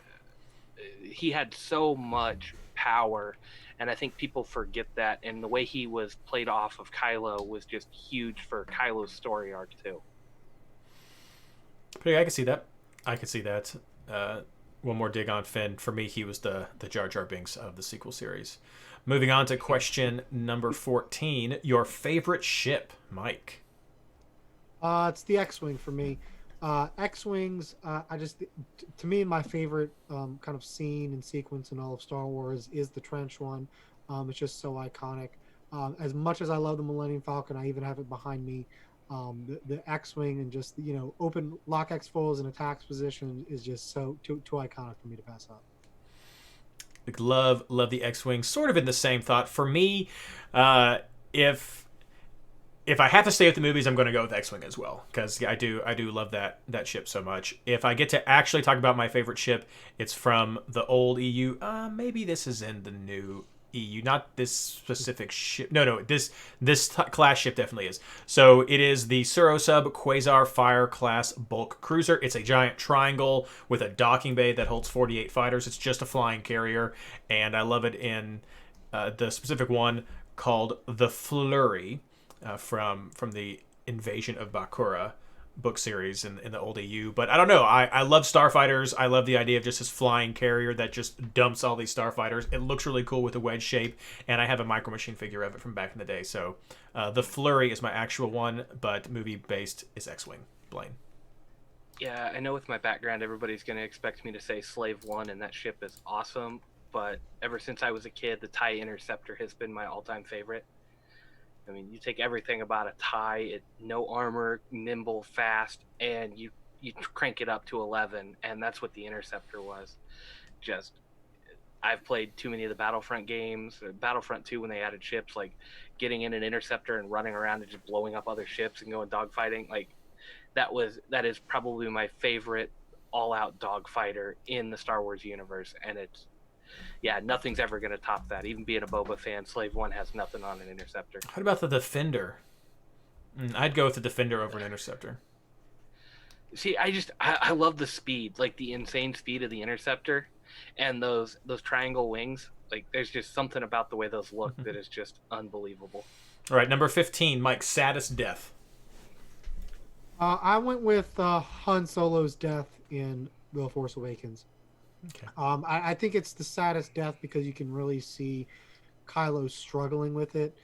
he had so much power, and I think people forget that. And the way he was played off of Kylo was just huge for Kylo's story arc too.
But yeah, I can see that. I can see that. One more dig on Finn. For me, he was the Jar Jar Binks of the sequel series. Moving on to question number 14. Your favorite ship, Mike?
It's the X-wing for me. X-wings, to me, my favorite kind of scene and sequence in all of Star Wars is the trench one. It's just so iconic. As much as I love the Millennium Falcon, I even have it behind me. The X-wing and just open lock X foils and attacks position is just so too iconic for me to pass up.
Love the X-wing. Sort of in the same thought for me. If I have to stay with the movies, I'm going to go with X-wing as well because I do love that ship so much. If I get to actually talk about my favorite ship, it's from the old EU. Maybe this is in the new EU, not this specific ship. No, this class ship definitely is. So it is the Surosub Quasar Fire class bulk cruiser. It's a giant triangle with a docking bay that holds 48 fighters. It's just a flying carrier, and I love it in the specific one called the Flurry. From the Invasion of Bakura book series in the old EU. But I don't know. I love starfighters. I love the idea of just this flying carrier that just dumps all these starfighters. It looks really cool with a wedge shape, and I have a Micro Machine figure of it from back in the day. So the Flurry is my actual one, but movie-based is X-Wing. Blayne.
Yeah, I know with my background, everybody's going to expect me to say Slave One, and that ship is awesome. But ever since I was a kid, the TIE Interceptor has been my all-time favorite. I mean, you take everything about a TIE, no armor, nimble, fast, and you crank it up to 11, and that's what the Interceptor was. Just, I've played too many of the Battlefront games, Battlefront 2 when they added ships, like getting in an Interceptor and running around and just blowing up other ships and going dogfighting. Like, that is probably my favorite all-out dogfighter in the Star Wars universe, and it's, yeah, nothing's ever going to top that. Even being a Boba fan, Slave One has nothing on an Interceptor.
What about the Defender? I'd go with the Defender over an Interceptor.
See, I love the speed, like the insane speed of the Interceptor. and those triangle wings. Like, there's just something about the way those look that is just unbelievable.
All right, number 15, Mike's saddest death.
I went with Han Solo's death in The Force Awakens.
Okay.
I think it's the saddest death because you can really see Kylo struggling with it,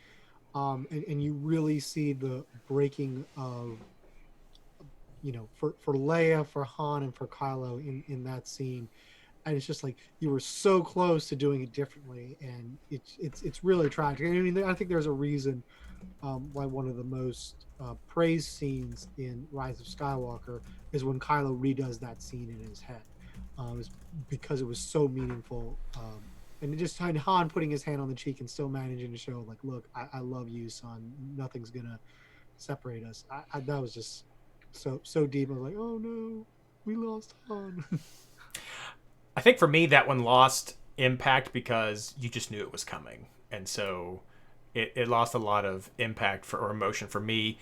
and you really see the breaking of, for Leia, for Han, and for Kylo in that scene. And it's just like you were so close to doing it differently, and it's really tragic. I mean, I think there's a reason why one of the most praised scenes in Rise of Skywalker is when Kylo redoes that scene in his head. Is because it was so meaningful, and just Han putting his hand on the cheek and still managing to show, like, look, I love you, son. Nothing's gonna separate us. That was just so deep. I was like, oh no, we lost Han.
I think for me that one lost impact because you just knew it was coming, and so it lost a lot of impact or emotion for me.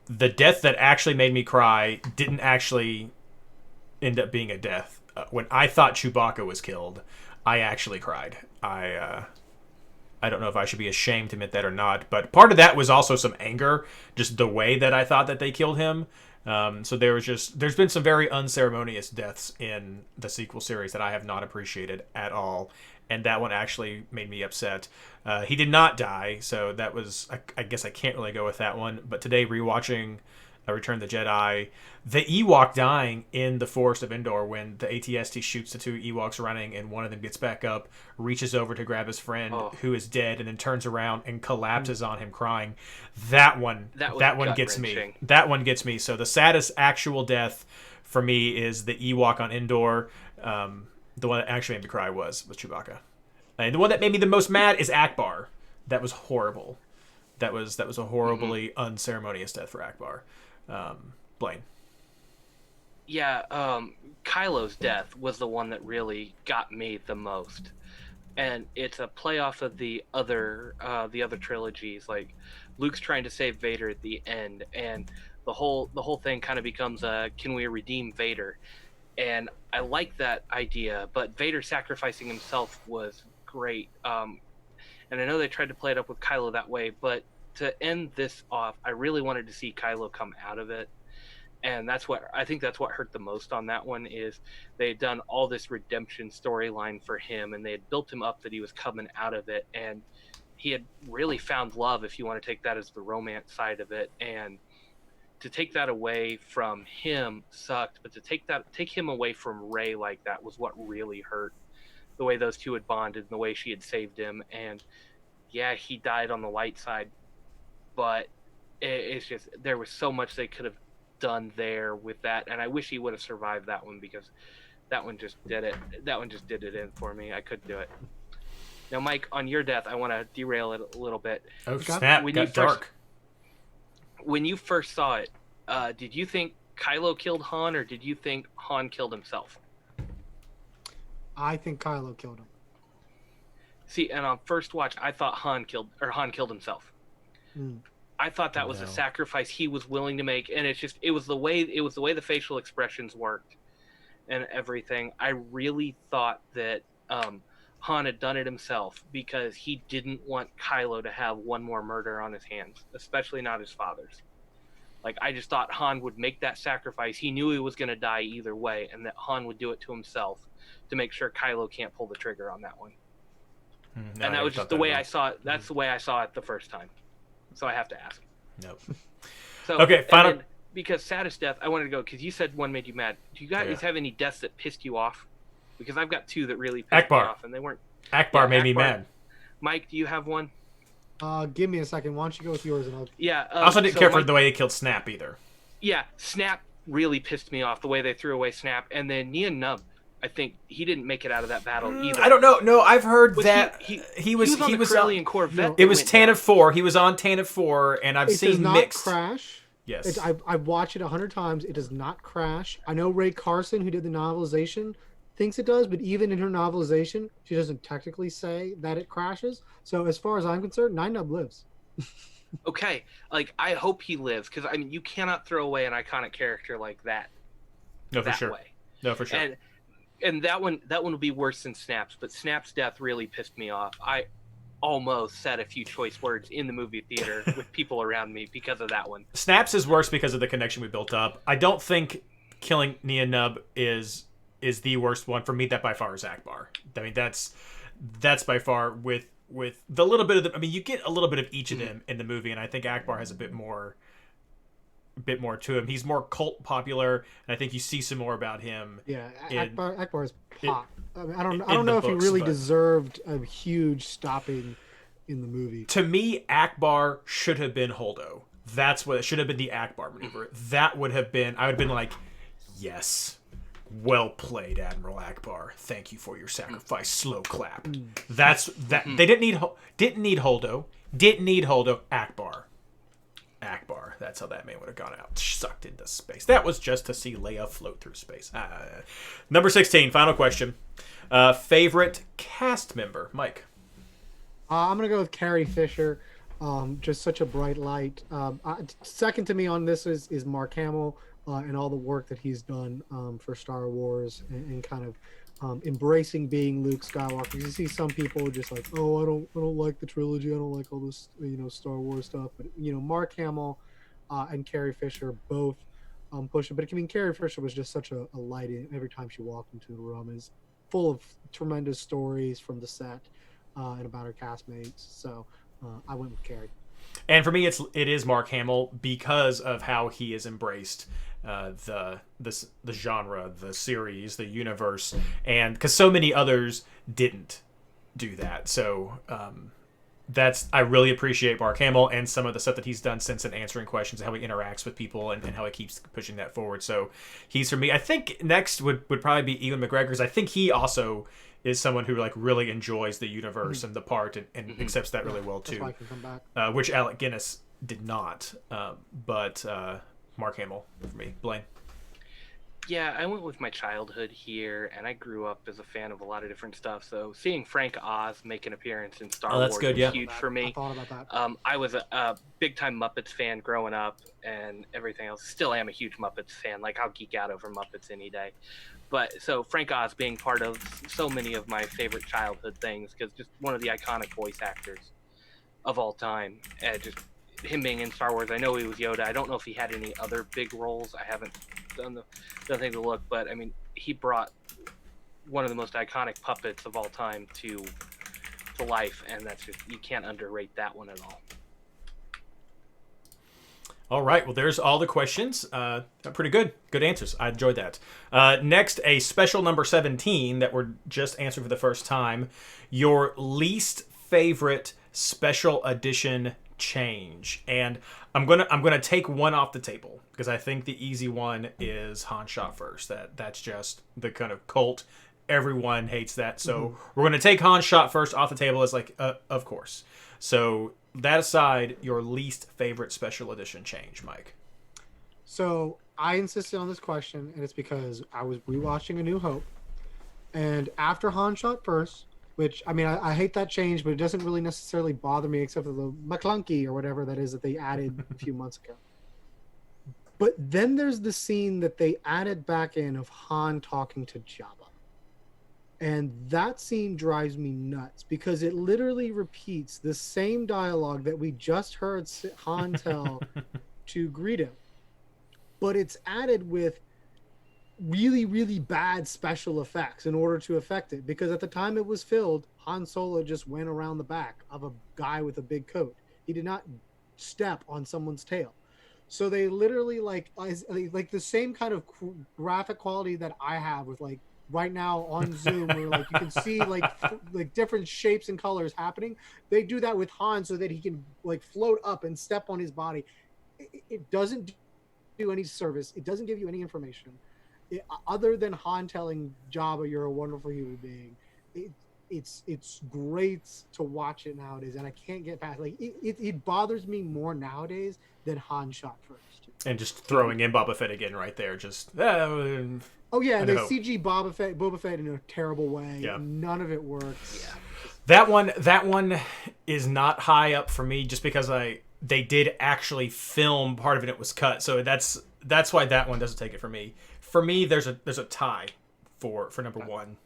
The death that actually made me cry didn't actually end up being a death. When I thought Chewbacca was killed, I actually cried. I don't know if I should be ashamed to admit that or not, but part of that was also some anger, just the way that I thought that they killed him. So there's been some very unceremonious deaths in the sequel series that I have not appreciated at all, and that one actually made me upset. He did not die, so that was, I guess I can't really go with that one. But today, rewatching Return of the Jedi, the Ewok dying in the Forest of Endor when the AT-ST shoots the two Ewoks running and one of them gets back up, reaches over to grab his friend who is dead, and then turns around and collapses on him crying. That one gets me. That one gets me. So the saddest actual death for me is the Ewok on Endor. The one that actually made me cry was Chewbacca. And the one that made me the most mad is Akbar. That was horrible. That was a horribly unceremonious death for Akbar. Blayne.
Yeah, Kylo's death was the one that really got me the most, and it's a playoff of the other trilogies. Like, Luke's trying to save Vader at the end, and the whole thing kind of becomes can we redeem Vader? And I like that idea, but Vader sacrificing himself was great. And I know they tried to play it up with Kylo that way, but to end this off, I really wanted to see Kylo come out of it. And that's what hurt the most on that one is they had done all this redemption storyline for him, and they had built him up that he was coming out of it, and he had really found love, if you want to take that as the romance side of it. And to take that away from him sucked, but to take him away from Rey like that was what really hurt. The way those two had bonded and the way she had saved him. And yeah, he died on the light side, but it's just, there was so much they could have done there with that, and I wish he would have survived that one, because that one just did it in for me. I couldn't do it. Now, Mike, on your death, I want to derail it a little bit.
Oh snap, got dark.
When you first saw it, did you think Kylo killed Han, or did you think Han killed himself?
I think Kylo killed him.
See, and on first watch, I thought Han killed himself. I thought that was a sacrifice he was willing to make, and it was the way the facial expressions worked and everything. I really thought that Han had done it himself because he didn't want Kylo to have one more murder on his hands, especially not his father's. Like, I just thought Han would make that sacrifice. He knew he was going to die either way, and that Han would do it to himself to make sure Kylo can't pull the trigger on that one. No, and that was just the way I saw it. That's the way I saw it the first time. So I have to ask.
Nope.
So,
okay, final.
Because saddest death, I wanted to go because you said one made you mad. Do you guys have any deaths that pissed you off? Because I've got two that really pissed me off, and they weren't.
Akbar made me mad.
Mike, do you have one?
Give me a second. Why don't you go with yours and I'll...
Yeah.
I also didn't care for the way they killed Snap either.
Yeah, Snap really pissed me off, the way they threw away Snap. And then Nien Nunb, I think he didn't make it out of that battle either.
I don't know. No, I've heard that he was
on the Corellian Corvette.
No, it was Tantive 4. He was on Tantive 4, and I've seen mixed.
It does not crash.
Yes.
I've watched it 100 times. It does not crash. I know Ray Carson, who did the novelization, thinks it does, but even in her novelization, she doesn't technically say that it crashes. So as far as I'm concerned, Nien Nunb lives.
Okay, like, I hope he lives, because I mean, you cannot throw away an iconic character like that.
No, for sure.
Way.
No, for sure.
And that one would be worse than Snap's, but Snap's death really pissed me off. I almost said a few choice words in the movie theater with people around me because of that one.
Snaps is worse because of the connection we built up. I don't think killing Nia Nub is the worst one. For me, that by far is Akbar. I mean, that's by far with the little bit of the. I mean, you get a little bit of each of them in the movie, and I think Akbar has a bit more to him. He's more cult popular, and I think you see some more about him.
Yeah, Akbar is pop. I mean, I don't know if he really deserved a huge stopping in the movie.
To me, Akbar should have been Holdo. That's what it should have been, the Akbar maneuver. That would have been. I would have been like, yes, well played, Admiral Akbar. Thank you for your sacrifice. Slow clap. That's that. They didn't need Holdo. Didn't need Holdo. Akbar. That's how that man would have gone out, sucked into space. That was just to see Leia float through space. Number 16, final question. Favorite cast member, Mike?
I'm gonna go with Carrie Fisher. Just such a bright light. Second to me on this is Mark Hamill and all the work that he's done for Star Wars and kind of embracing being Luke Skywalker. You see some people just like, oh, I don't like the trilogy. I don't like all this, Star Wars stuff. But Mark Hamill and Carrie Fisher both push it. But I mean, Carrie Fisher was just such a light every time she walked into the room. Is full of tremendous stories from the set and about her castmates. So I went with Carrie.
And for me, it is Mark Hamill because of how he has embraced the genre, the series, the universe, and because so many others didn't do that. So I really appreciate Mark Hamill and some of the stuff that he's done since, and answering questions, and how he interacts with people, and how he keeps pushing that forward. So he's for me. I think next would probably be Ewan McGregor, because I think he also is someone who really enjoys the universe and the part, and accepts that really well too.
That's why I can come back.
Which Alec Guinness did not. But Mark Hamill for me. Blayne.
Yeah, I went with my childhood here, and I grew up as a fan of a lot of different stuff. So seeing Frank Oz make an appearance in Star Wars was huge for me.
I thought about that.
I was a big-time Muppets fan growing up and everything else. Still am a huge Muppets fan. Like, I'll geek out over Muppets any day. But so Frank Oz being part of so many of my favorite childhood things, because just one of the iconic voice actors of all time. And just him being in Star Wars, I know he was Yoda. I don't know if he had any other big roles. I haven't done the thing to look, but I mean, he brought one of the most iconic puppets of all time to life, and that's just, you can't underrate that one at all.
All right, well, there's all the questions. Pretty good answers. I enjoyed that. Next, a special number 17 that we're just answering for the first time. Your least favorite special edition change. And I'm gonna take one off the table, because I think the easy one is Han shot first. That's just the kind of cult. Everyone hates that. So we're gonna take Han shot first off the table as of course. So that aside, your least favorite special edition change, Mike.
So I insisted on this question, and it's because I was rewatching A New Hope, and after Han shot first, which, I mean, I hate that change, but it doesn't really necessarily bother me, except for the McClunky or whatever that is that they added a few months ago. But then there's the scene that they added back in of Han talking to Jabba. And that scene drives me nuts, because it literally repeats the same dialogue that we just heard Han tell to Greedo. But it's added with really, really bad special effects in order to affect it, because at the time it was filled, Han Solo just went around the back of a guy with a big coat. He did not step on someone's tail. So they literally like the same kind of graphic quality that I have with right now on Zoom, where you can see like different shapes and colors happening. They do that with Han so that he can float up and step on his body. It doesn't do any service. It doesn't give you any information. Other than Han telling Jabba, "You're a wonderful human being," it's great to watch it nowadays, and I can't get past it bothers me more nowadays than Han shot first.
And just throwing in Boba Fett again right there, just
oh yeah, and they CG Boba Fett in a terrible way.
Yeah.
None of it works.
Yeah.
That one is not high up for me, just because they did actually film part of it. It was cut, so that's why that one doesn't take it for me. For me, there's a tie for number one.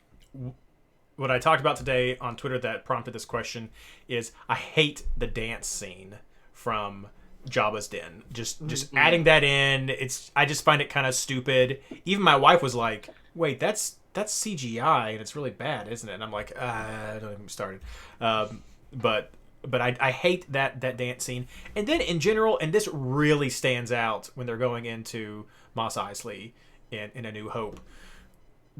What I talked about today on Twitter that prompted this question is I hate the dance scene from Jabba's Den. Just adding that in, I just find it kind of stupid. Even my wife was like, "Wait, that's CGI and it's really bad, isn't it?" And I'm like, "Don't even get started." But I hate that dance scene. And then in general, and this really stands out when they're going into Mos Eisley in A New Hope.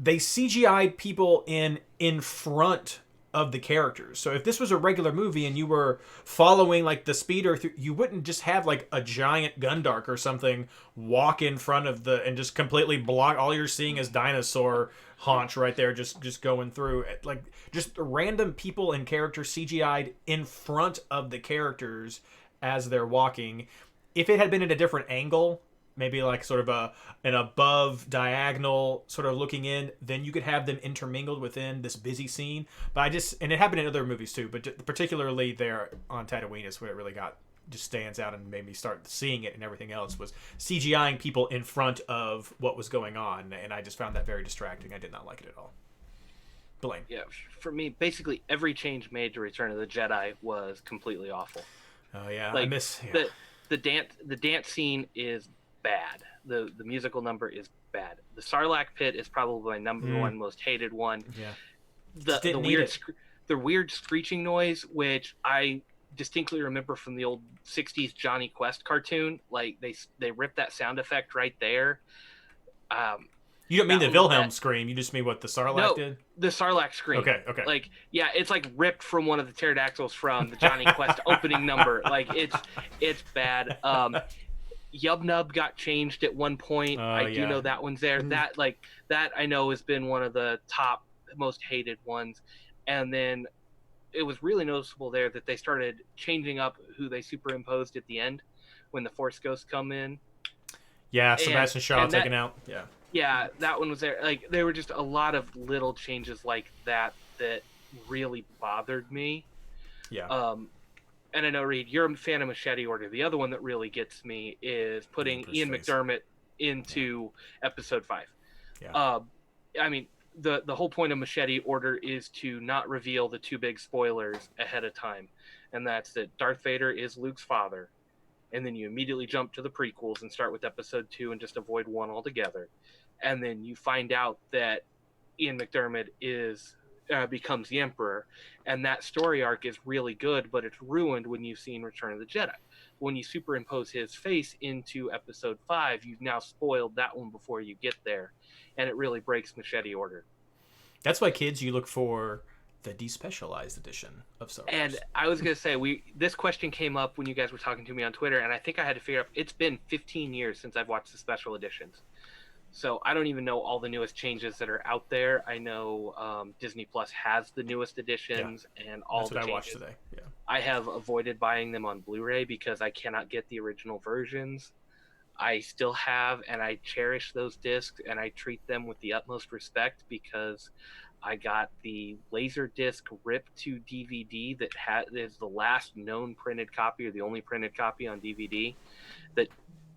They CGI'd people in front of the characters. So if this was a regular movie and you were following like the speeder through, you wouldn't just have like a giant Gundark or something walk in front of and just completely block. All you're seeing is dinosaur haunch right there, just going through. Like just random people and characters CGI'd in front of the characters as they're walking. If it had been at a different angle, maybe like sort of an above diagonal sort of looking in, then you could have them intermingled within this busy scene. But and it happened in other movies too, but particularly there on Tatooine is where it really just stands out and made me start seeing it, and everything else was CGIing people in front of what was going on, and I just found that very distracting. I did not like it at all. Blayne.
Yeah, for me, basically every change made to Return of the Jedi was completely awful.
Oh yeah,
like,
I miss
the dance scene is bad. The musical number is bad. The Sarlacc pit is probably my number one most hated one.
Yeah.
The weird screeching noise, which I distinctly remember from the old 60s Johnny Quest cartoon. Like they ripped that sound effect right there.
You don't mean the Wilhelm scream. You just mean what the Sarlacc did?
The Sarlacc scream.
Okay.
Like, yeah, it's like ripped from one of the pterodactyls from the Johnny Quest opening number. Like it's bad. Yub Nub got changed at one point. I do know that one's there. That I know has been one of the top most hated ones. And then it was really noticeable there that they started changing up who they superimposed at the end when the Force Ghosts come in.
Yeah, Sebastian Shaw taken out. Yeah.
Yeah, that one was there. Like, there were just a lot of little changes like that really bothered me.
Yeah.
And I know, Reid, you're a fan of Machete Order. The other one that really gets me is putting Ian McDermott into Episode 5.
Yeah.
I mean, the whole point of Machete Order is to not reveal the two big spoilers ahead of time. And that's that Darth Vader is Luke's father. And then you immediately jump to the prequels and start with Episode 2 and just avoid 1 altogether. And then you find out that Ian McDermott becomes the Emperor, and that story arc is really good, but it's ruined when you've seen Return of the Jedi. When you superimpose his face into Episode 5, you've now spoiled that one before you get there, and it really breaks Machete Order.
That's why, kids, you look for the despecialized edition of Star Wars.
And I was going to say, this question came up when you guys were talking to me on Twitter, and I think I had to figure out, it's been 15 years since I've watched the special editions. So I don't even know all the newest changes that are out there. I know Disney Plus has the newest editions and all the changes. That's what I watched today. Yeah. I have avoided buying them on Blu-ray because I cannot get the original versions. I still have, and I cherish those discs, and I treat them with the utmost respect because I got the Laserdisc rip to DVD that is the last known printed copy, or the only printed copy on DVD that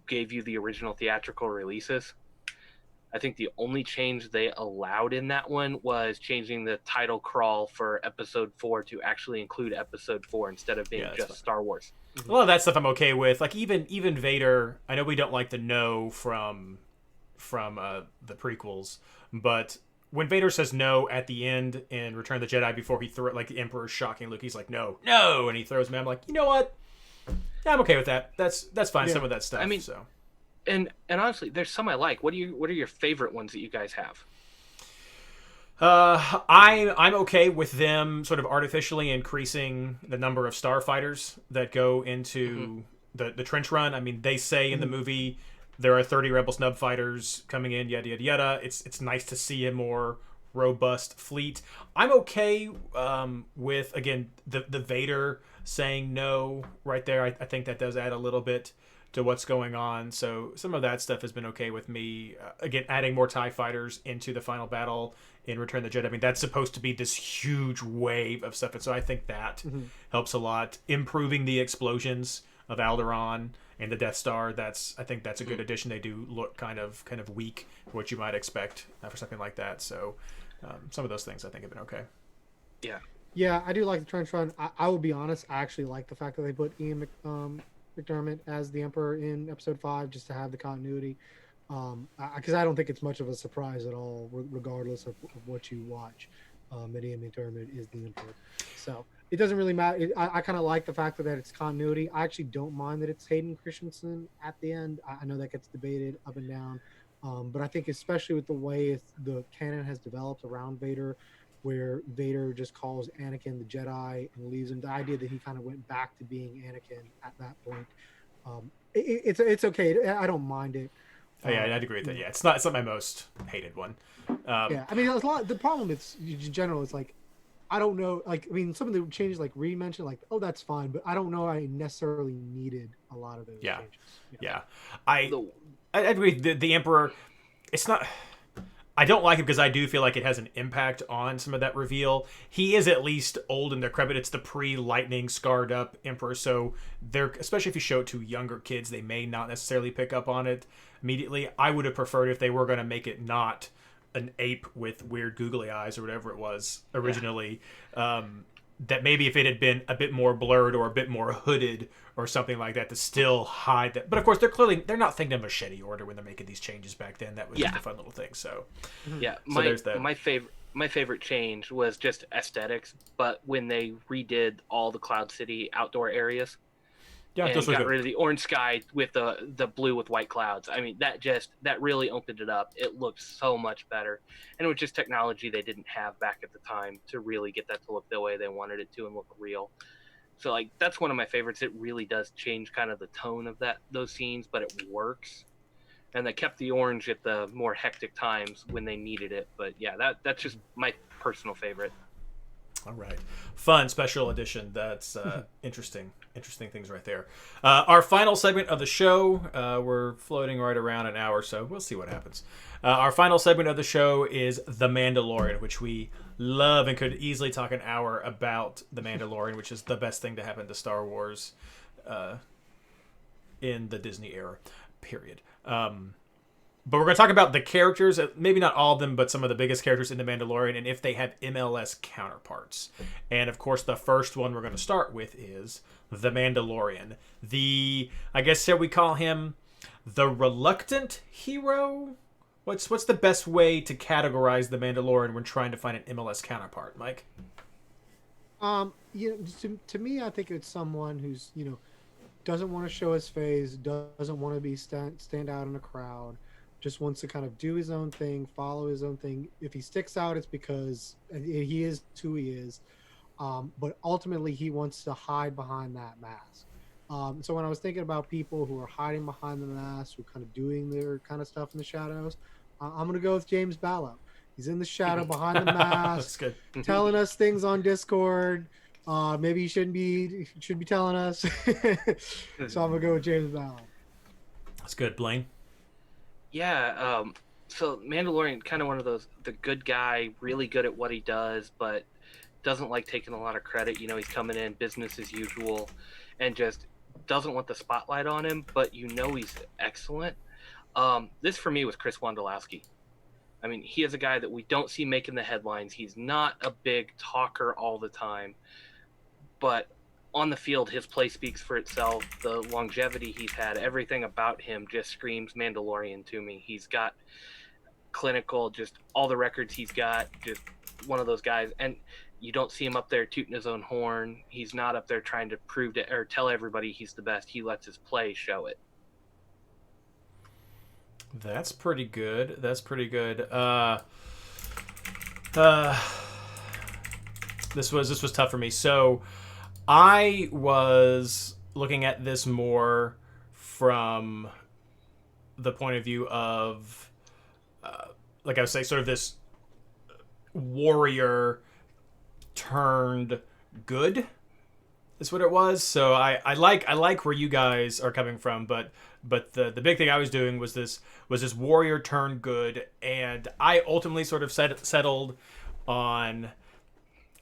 gave you the original theatrical releases. I think the only change they allowed in that one was changing the title crawl for Episode 4 to actually include Episode 4 instead of being just Star Wars.
A lot of that stuff I'm okay with. Like even Vader, I know we don't like the no from the prequels, but when Vader says no at the end in Return of the Jedi before he like the Emperor's shocking Luke, he's like no, and he throws me. I'm like, you know what? Yeah, I'm okay with that. That's fine. Yeah. Some of that stuff.
I mean,
so.
And honestly, there's some I like. What are your favorite ones that you guys have?
I'm okay with them sort of artificially increasing the number of starfighters that go into the trench run. I mean, they say in the movie there are 30 Rebel snub fighters coming in, yada yada yada. It's nice to see a more robust fleet. I'm okay with, again, the Vader saying no right there. I think that does add a little bit to what's going on. So some of that stuff has been okay with me. Again, adding more TIE fighters into the final battle in Return of the Jedi. I mean, that's supposed to be this huge wave of stuff. And so I think that helps a lot. Improving the explosions of Alderaan and the Death Star. I think that's a good addition. They do look kind of weak for what you might expect for something like that. So some of those things I think have been okay.
Yeah.
Yeah, I do like the trench run. I will be honest, I actually like the fact that they put Ian McDermott as the Emperor in Episode 5 just to have the continuity. Because I don't think it's much of a surprise at all, regardless of what you watch. That Ian McDermott is the Emperor. So it doesn't really matter. I kind of like the fact that it's continuity. I actually don't mind that it's Hayden Christensen at the end. I know that gets debated up and down. But I think especially with the way the canon has developed around Vader, where Vader just calls Anakin the Jedi and leaves him, the idea that he kind of went back to being Anakin at that point, it's okay. I don't mind it.
Oh, yeah, I'd agree with that. Yeah, it's not my most hated one.
Yeah, I mean, there's a lot. The problem is, in general, is like, I don't know. Like, I mean, some of the changes, like Reid mentioned, like, oh, that's fine, but I don't know. I necessarily needed a lot of those changes.
Yeah. I agree. The Emperor, it's not. I don't like it because I do feel like it has an impact on some of that reveal. He is at least old and decrepit. It's the pre-lightning scarred up Emperor, so they're, especially if you show it to younger kids, they may not necessarily pick up on it immediately. I would have preferred if they were going to make it not an ape with weird googly eyes or whatever it was originally. That maybe if it had been a bit more blurred or a bit more hooded or something like that to still hide that. But of course, they're not thinking of machete order when they're making these changes back then. That was just a fun little thing. So
yeah,
so there's that.
My favorite change was just aesthetics. But when they redid all the Cloud City outdoor areas, and got rid of the orange sky with the blue with white clouds. I mean, that really opened it up. It looked so much better, and it was just technology they didn't have back at the time to really get that to look the way they wanted it to and look real. So like that's one of my favorites. It really does change kind of the tone of those scenes, but it works. And they kept the orange at the more hectic times when they needed it. But yeah, that's just my personal favorite.
All right. Fun special edition. That's interesting things right there. Our final segment of the show, we're floating right around an hour, so we'll see what happens. Our final segment of the show is The Mandalorian, which we love and could easily talk an hour about The Mandalorian, which is the best thing to happen to Star Wars in the Disney era, period. But we're going to talk about the characters, maybe not all of them, but some of the biggest characters in The Mandalorian, and if they have MLS counterparts. And, of course, the first one we're going to start with is The Mandalorian. I guess, shall we call him the reluctant hero? What's the best way to categorize The Mandalorian when trying to find an MLS counterpart, Mike?
To me, I think it's someone who's, doesn't want to show his face, doesn't want to be stand out in a crowd, just wants to kind of do his own thing, follow his own thing. If he sticks out, it's because he is who he is. But ultimately, he wants to hide behind that mask. So when I was thinking about people who are hiding behind the mask, who are kind of doing their kind of stuff in the shadows, I'm going to go with James Ballo. He's in the shadow behind the mask,
That's good.
telling us things on Discord. Maybe he should be telling us. So I'm going to go with James Ballo.
That's good. Blayne?
Yeah, so Mandalorian, kind of one of those, the good guy, really good at what he does, but doesn't like taking a lot of credit. He's coming in business as usual and just doesn't want the spotlight on him, but he's excellent. This for me was Chris Wondolowski. I mean, he is a guy that we don't see making the headlines. He's not a big talker all the time, but on the field, his play speaks for itself. The longevity he's had, everything about him just screams Mandalorian to me. He's got clinical, just all the records he's got, just one of those guys. And you don't see him up there tooting his own horn. He's not up there trying to prove to or tell everybody he's the best. He lets his play show it.
That's pretty good. This was tough for me. So I was looking at this more from the point of view of, like I was saying, sort of this warrior turned good is what it was. So I like where you guys are coming from, but the big thing I was doing was this warrior turned good, and I ultimately sort of settled on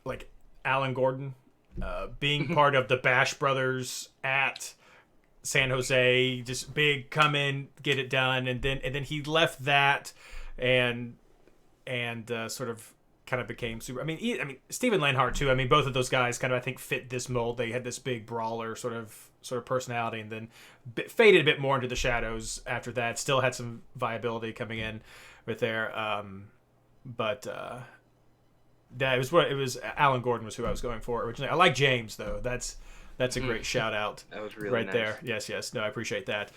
like Alan Gordon being part of the Bash Brothers at San Jose, just big, come in, get it done, and then he left that, and sort of kind of became super. I mean, Steven Lanhart too. I mean, both of those guys kind of I think fit this mold. They had this big brawler sort of personality, and then faded a bit more into the shadows after that. Still had some viability coming in with there, but. That it was Alan Gordon was who I was going for originally. I like James though. That's a great shout out.
That was really
right
nice.
there. Yes. No, I appreciate that.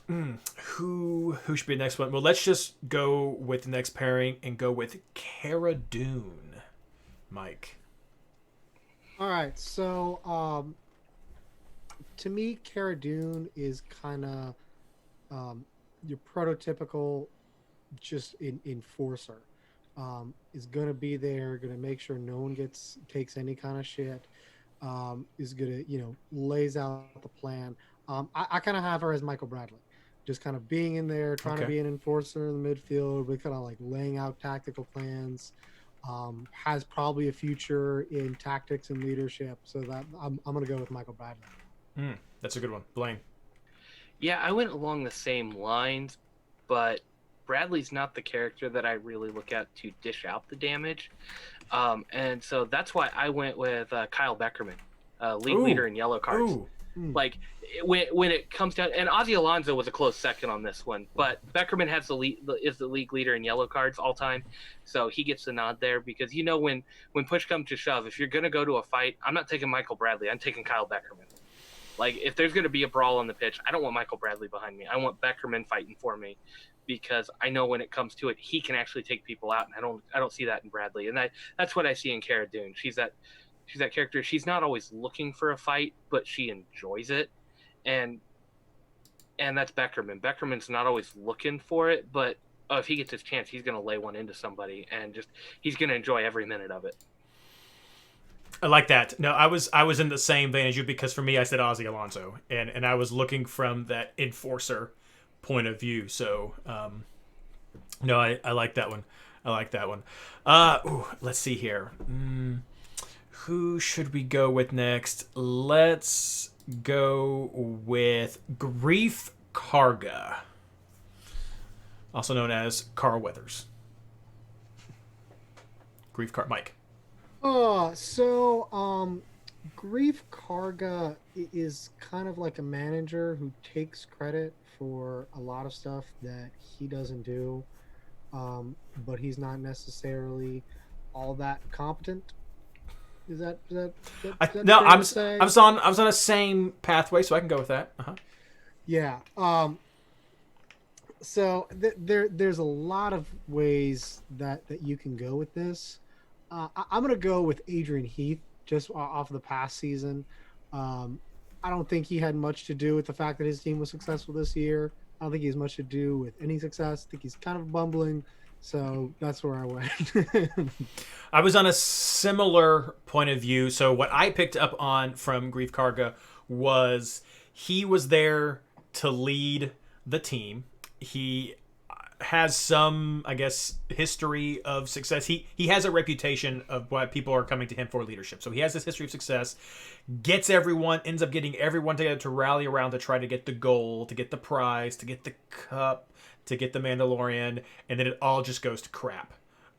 Who should be the next one? Well, let's just go with the next pairing and go with Cara Dune. Mike.
All right, so to me, Cara Dune is kind of your prototypical just enforcer. Is gonna be there, gonna make sure no one takes any kind of shit. Is gonna lays out the plan. I kind of have her as Michael Bradley, just kind of being in there, trying to be an enforcer in the midfield, but kind of like laying out tactical plans. Has probably a future in tactics and leadership, so that I'm gonna go with Michael Bradley.
That's a good one, Blayne.
Yeah, I went along the same lines, but Bradley's not the character that I really look at to dish out the damage. And so that's why I went with Kyle Beckerman, league leader in yellow cards. Like when it comes down, and Ozzy Alonso was a close second on this one, but Beckerman has is the league leader in yellow cards all time. So he gets the nod there because, when push comes to shove, if you're going to go to a fight, I'm not taking Michael Bradley. I'm taking Kyle Beckerman. Like, if there's going to be a brawl on the pitch, I don't want Michael Bradley behind me. I want Beckerman fighting for me, because I know when it comes to it, he can actually take people out, and I don't see that in Bradley. And that's what I see in Cara Dune. She's that character. She's not always looking for a fight, but she enjoys it, and that's Beckerman. Beckerman's not always looking for it, but if he gets his chance, he's going to lay one into somebody, and he's going to enjoy every minute of it.
I like that. No, I was in the same vein as you, because for me, I said Ozzy Alonso, and I was looking from that enforcer point of view. So, no, I like that one. I like that one. Let's see here. Who should we go with next? Let's go with Grief Karga, also known as Carl Weathers. Mike.
Grief Karga is kind of like a manager who takes credit for a lot of stuff that he doesn't do, but he's not necessarily all that competent. Is that
no? I was on a same pathway, so I can go with that.
Yeah. So there's a lot of ways that you can go with this. I'm going to go with Adrian Heath, just off of the past season. I don't think he had much to do with the fact that his team was successful this year. I don't think he has much to do with any success. I think he's kind of bumbling. So that's where I went.
I was on a similar point of view. So what I picked up on from Grief Karga was he was there to lead the team. He has some, I guess, history of success. He has a reputation of what people are coming to him for leadership. So he has this history of success, ends up getting everyone together to rally around to try to get the goal, to get the prize, to get the cup, to get the Mandalorian, and then it all just goes to crap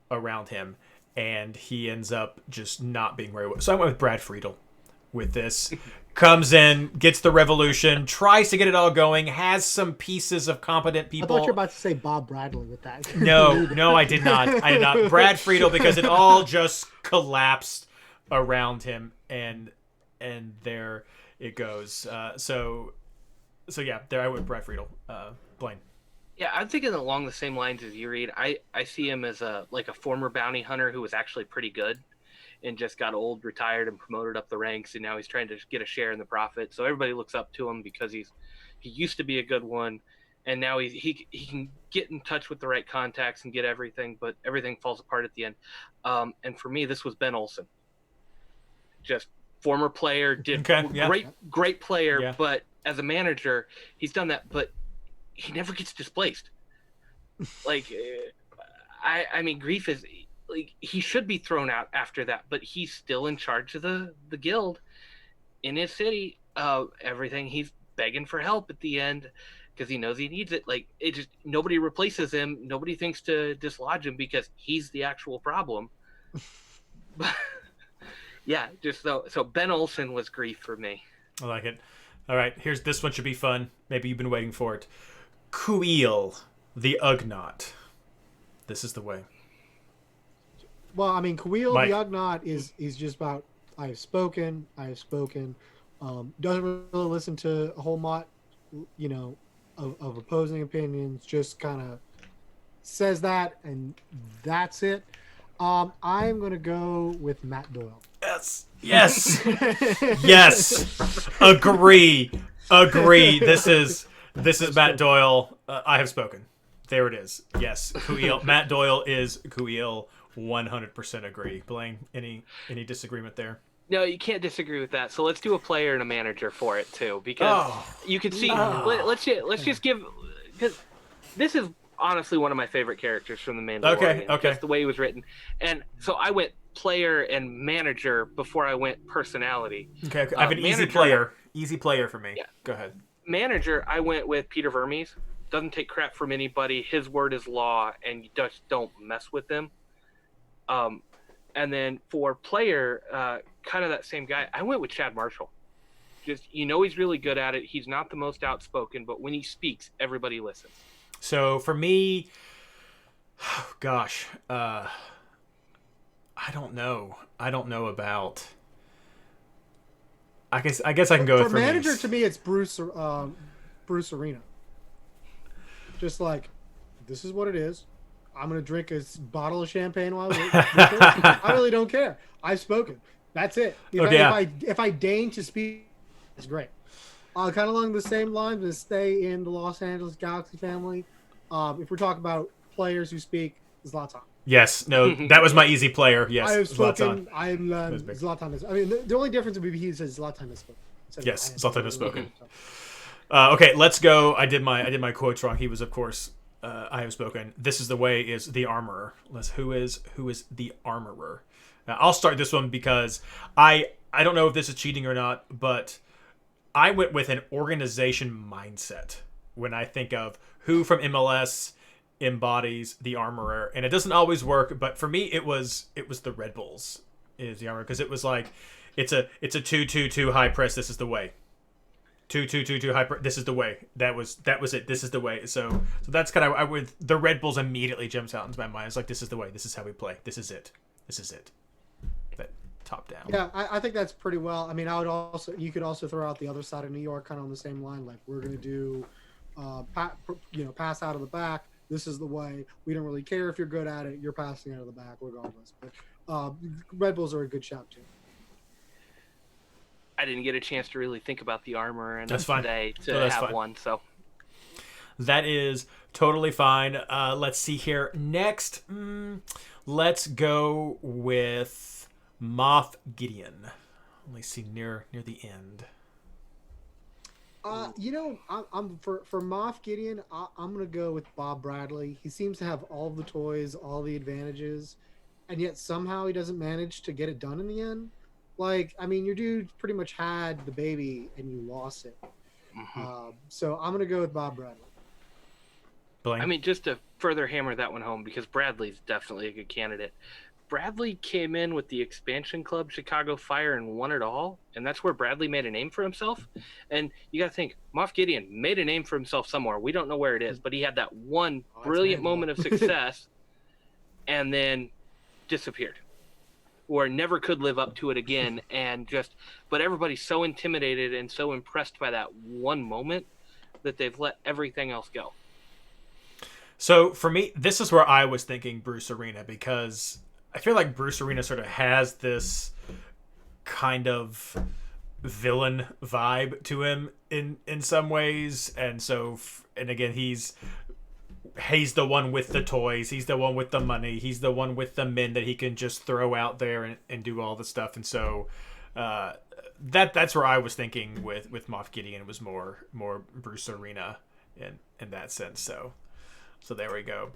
around him, and he ends up just not being very well. So I went with Brad Friedel with this. Comes in, gets the revolution, tries to get it all going, has some pieces of competent people.
I thought you were about to say Bob Bradley with that.
No, I did not. Brad Friedel, because it all just collapsed around him, and there it goes. So yeah, there I went with Brad Friedel. Blayne.
Yeah, I'm thinking along the same lines as you, Reid. I see him as a former bounty hunter who was actually pretty good, and just got old, retired, and promoted up the ranks, and now he's trying to get a share in the profit. So everybody looks up to him because he used to be a good one, and now he can get in touch with the right contacts and get everything, but everything falls apart at the end. And for me, this was Ben Olsen. Just former player, great player, but as a manager, he's done that, but he never gets displaced. I mean, Grief is... he should be thrown out after that, but he's still in charge of the guild in his city. Everything. He's begging for help at the end because he knows he needs it. Like, it just, nobody replaces him. Nobody thinks to dislodge him because he's the actual problem. But yeah, just so Ben Olsen was grief for me.
I like it. All right, here's this one should be fun. Maybe you've been waiting for it. Kuil, the Ugnaught. This is the way.
Well, I mean, Kuil
Mike.
the Ugnaught is just about I have spoken. Doesn't really listen to a whole lot, of opposing opinions. Just kind of says that, and that's it. I'm gonna go with Matt Doyle.
Yes. Yes. Agree. This is Matt Doyle. I have spoken. There it is. Yes. Kuil. Matt Doyle is Kuil. 100% agree. Blayne, any disagreement there?
No, you can't disagree with that. So let's do a player and a manager for it too, because you can see. Let's just give, because this is honestly one of my favorite characters from the Mandalorian.
Okay.
Just the way he was written, and so I went player and manager before I went personality.
Okay. I have an easy player. Easy player for me.
Yeah.
Go ahead.
Manager, I went with Peter Vermes. Doesn't take crap from anybody. His word is law, and you just don't mess with him. And then for player, kind of that same guy, I went with Chad Marshall. Just, he's really good at it. He's not the most outspoken, but when he speaks, everybody listens.
So for me, gosh, I don't know. I don't know about. I guess I can go
for
with
manager.
Vermes.
To me, it's Bruce Arena. Just like, this is what it is. I'm gonna drink a bottle of champagne while I really don't care. I've spoken. That's it. If I deign to speak, it's great. Kind of along the same lines, and stay in the Los Angeles Galaxy family. If we're talking about players who speak, Zlatan.
Yes. No, that was my easy player. Yes.
I have spoken.
Zlatan.
I am Zlatan. I mean, the only difference would be he says Zlatan has spoken.
Yes, Zlatan has spoken. Okay, let's go. I did my quotes wrong. He was, of course, I have spoken. This is the way is the armorer. Who is the armorer? Now, I'll start this one because I don't know if this is cheating or not, but I went with an organization mindset when I think of who from MLS embodies the armorer, and it doesn't always work. But for me, it was the Red Bulls is the armorer, because it was like it's a 2-2-2 high press. This is the way. 2-2-2-2 high press. This is the way. That was it. This is the way. So that's kind of I would the Red Bulls immediately jumps out into my mind. It's like, this is the way. This is how we play. This is it. That top down.
Yeah, I think that's pretty well. I mean, you could also throw out the other side of New York, kind of on the same line. Like, we're gonna do, pass out of the back. This is the way. We don't really care if you're good at it. You're passing out of the back regardless. But Red Bulls are a good shout too.
I didn't get a chance to really think about the armor enough
That's fine.
today to
No, that's
have
fine.
one. So
That is totally fine. Let's see here. Next, let's go with Moff Gideon. Let me see near the end.
I'm for Moff Gideon. I'm gonna go with Bob Bradley. He seems to have all the toys, all the advantages, and yet somehow he doesn't manage to get it done in the end. Like, I mean, your dude pretty much had the baby and you lost it. So I'm gonna go with Bob Bradley.
Blayne?
I mean, just to further hammer that one home, because Bradley's definitely a good candidate. Bradley came in with the expansion club Chicago Fire and won it all, and that's where Bradley made a name for himself. And you got to think, Moff Gideon made a name for himself somewhere. We don't know where it is, but he had that one brilliant moment of success and then disappeared, or never could live up to it again. But everybody's so intimidated and so impressed by that one moment that they've let everything else go.
So for me, this is where I was thinking Bruce Arena, because I feel like Bruce Arena sort of has this kind of villain vibe to him in some ways, and again, he's the one with the toys, he's the one with the money, he's the one with the men that he can just throw out there and do all the stuff, and so that's where I was thinking with Moff Gideon. It was more Bruce Arena in that sense. So there we go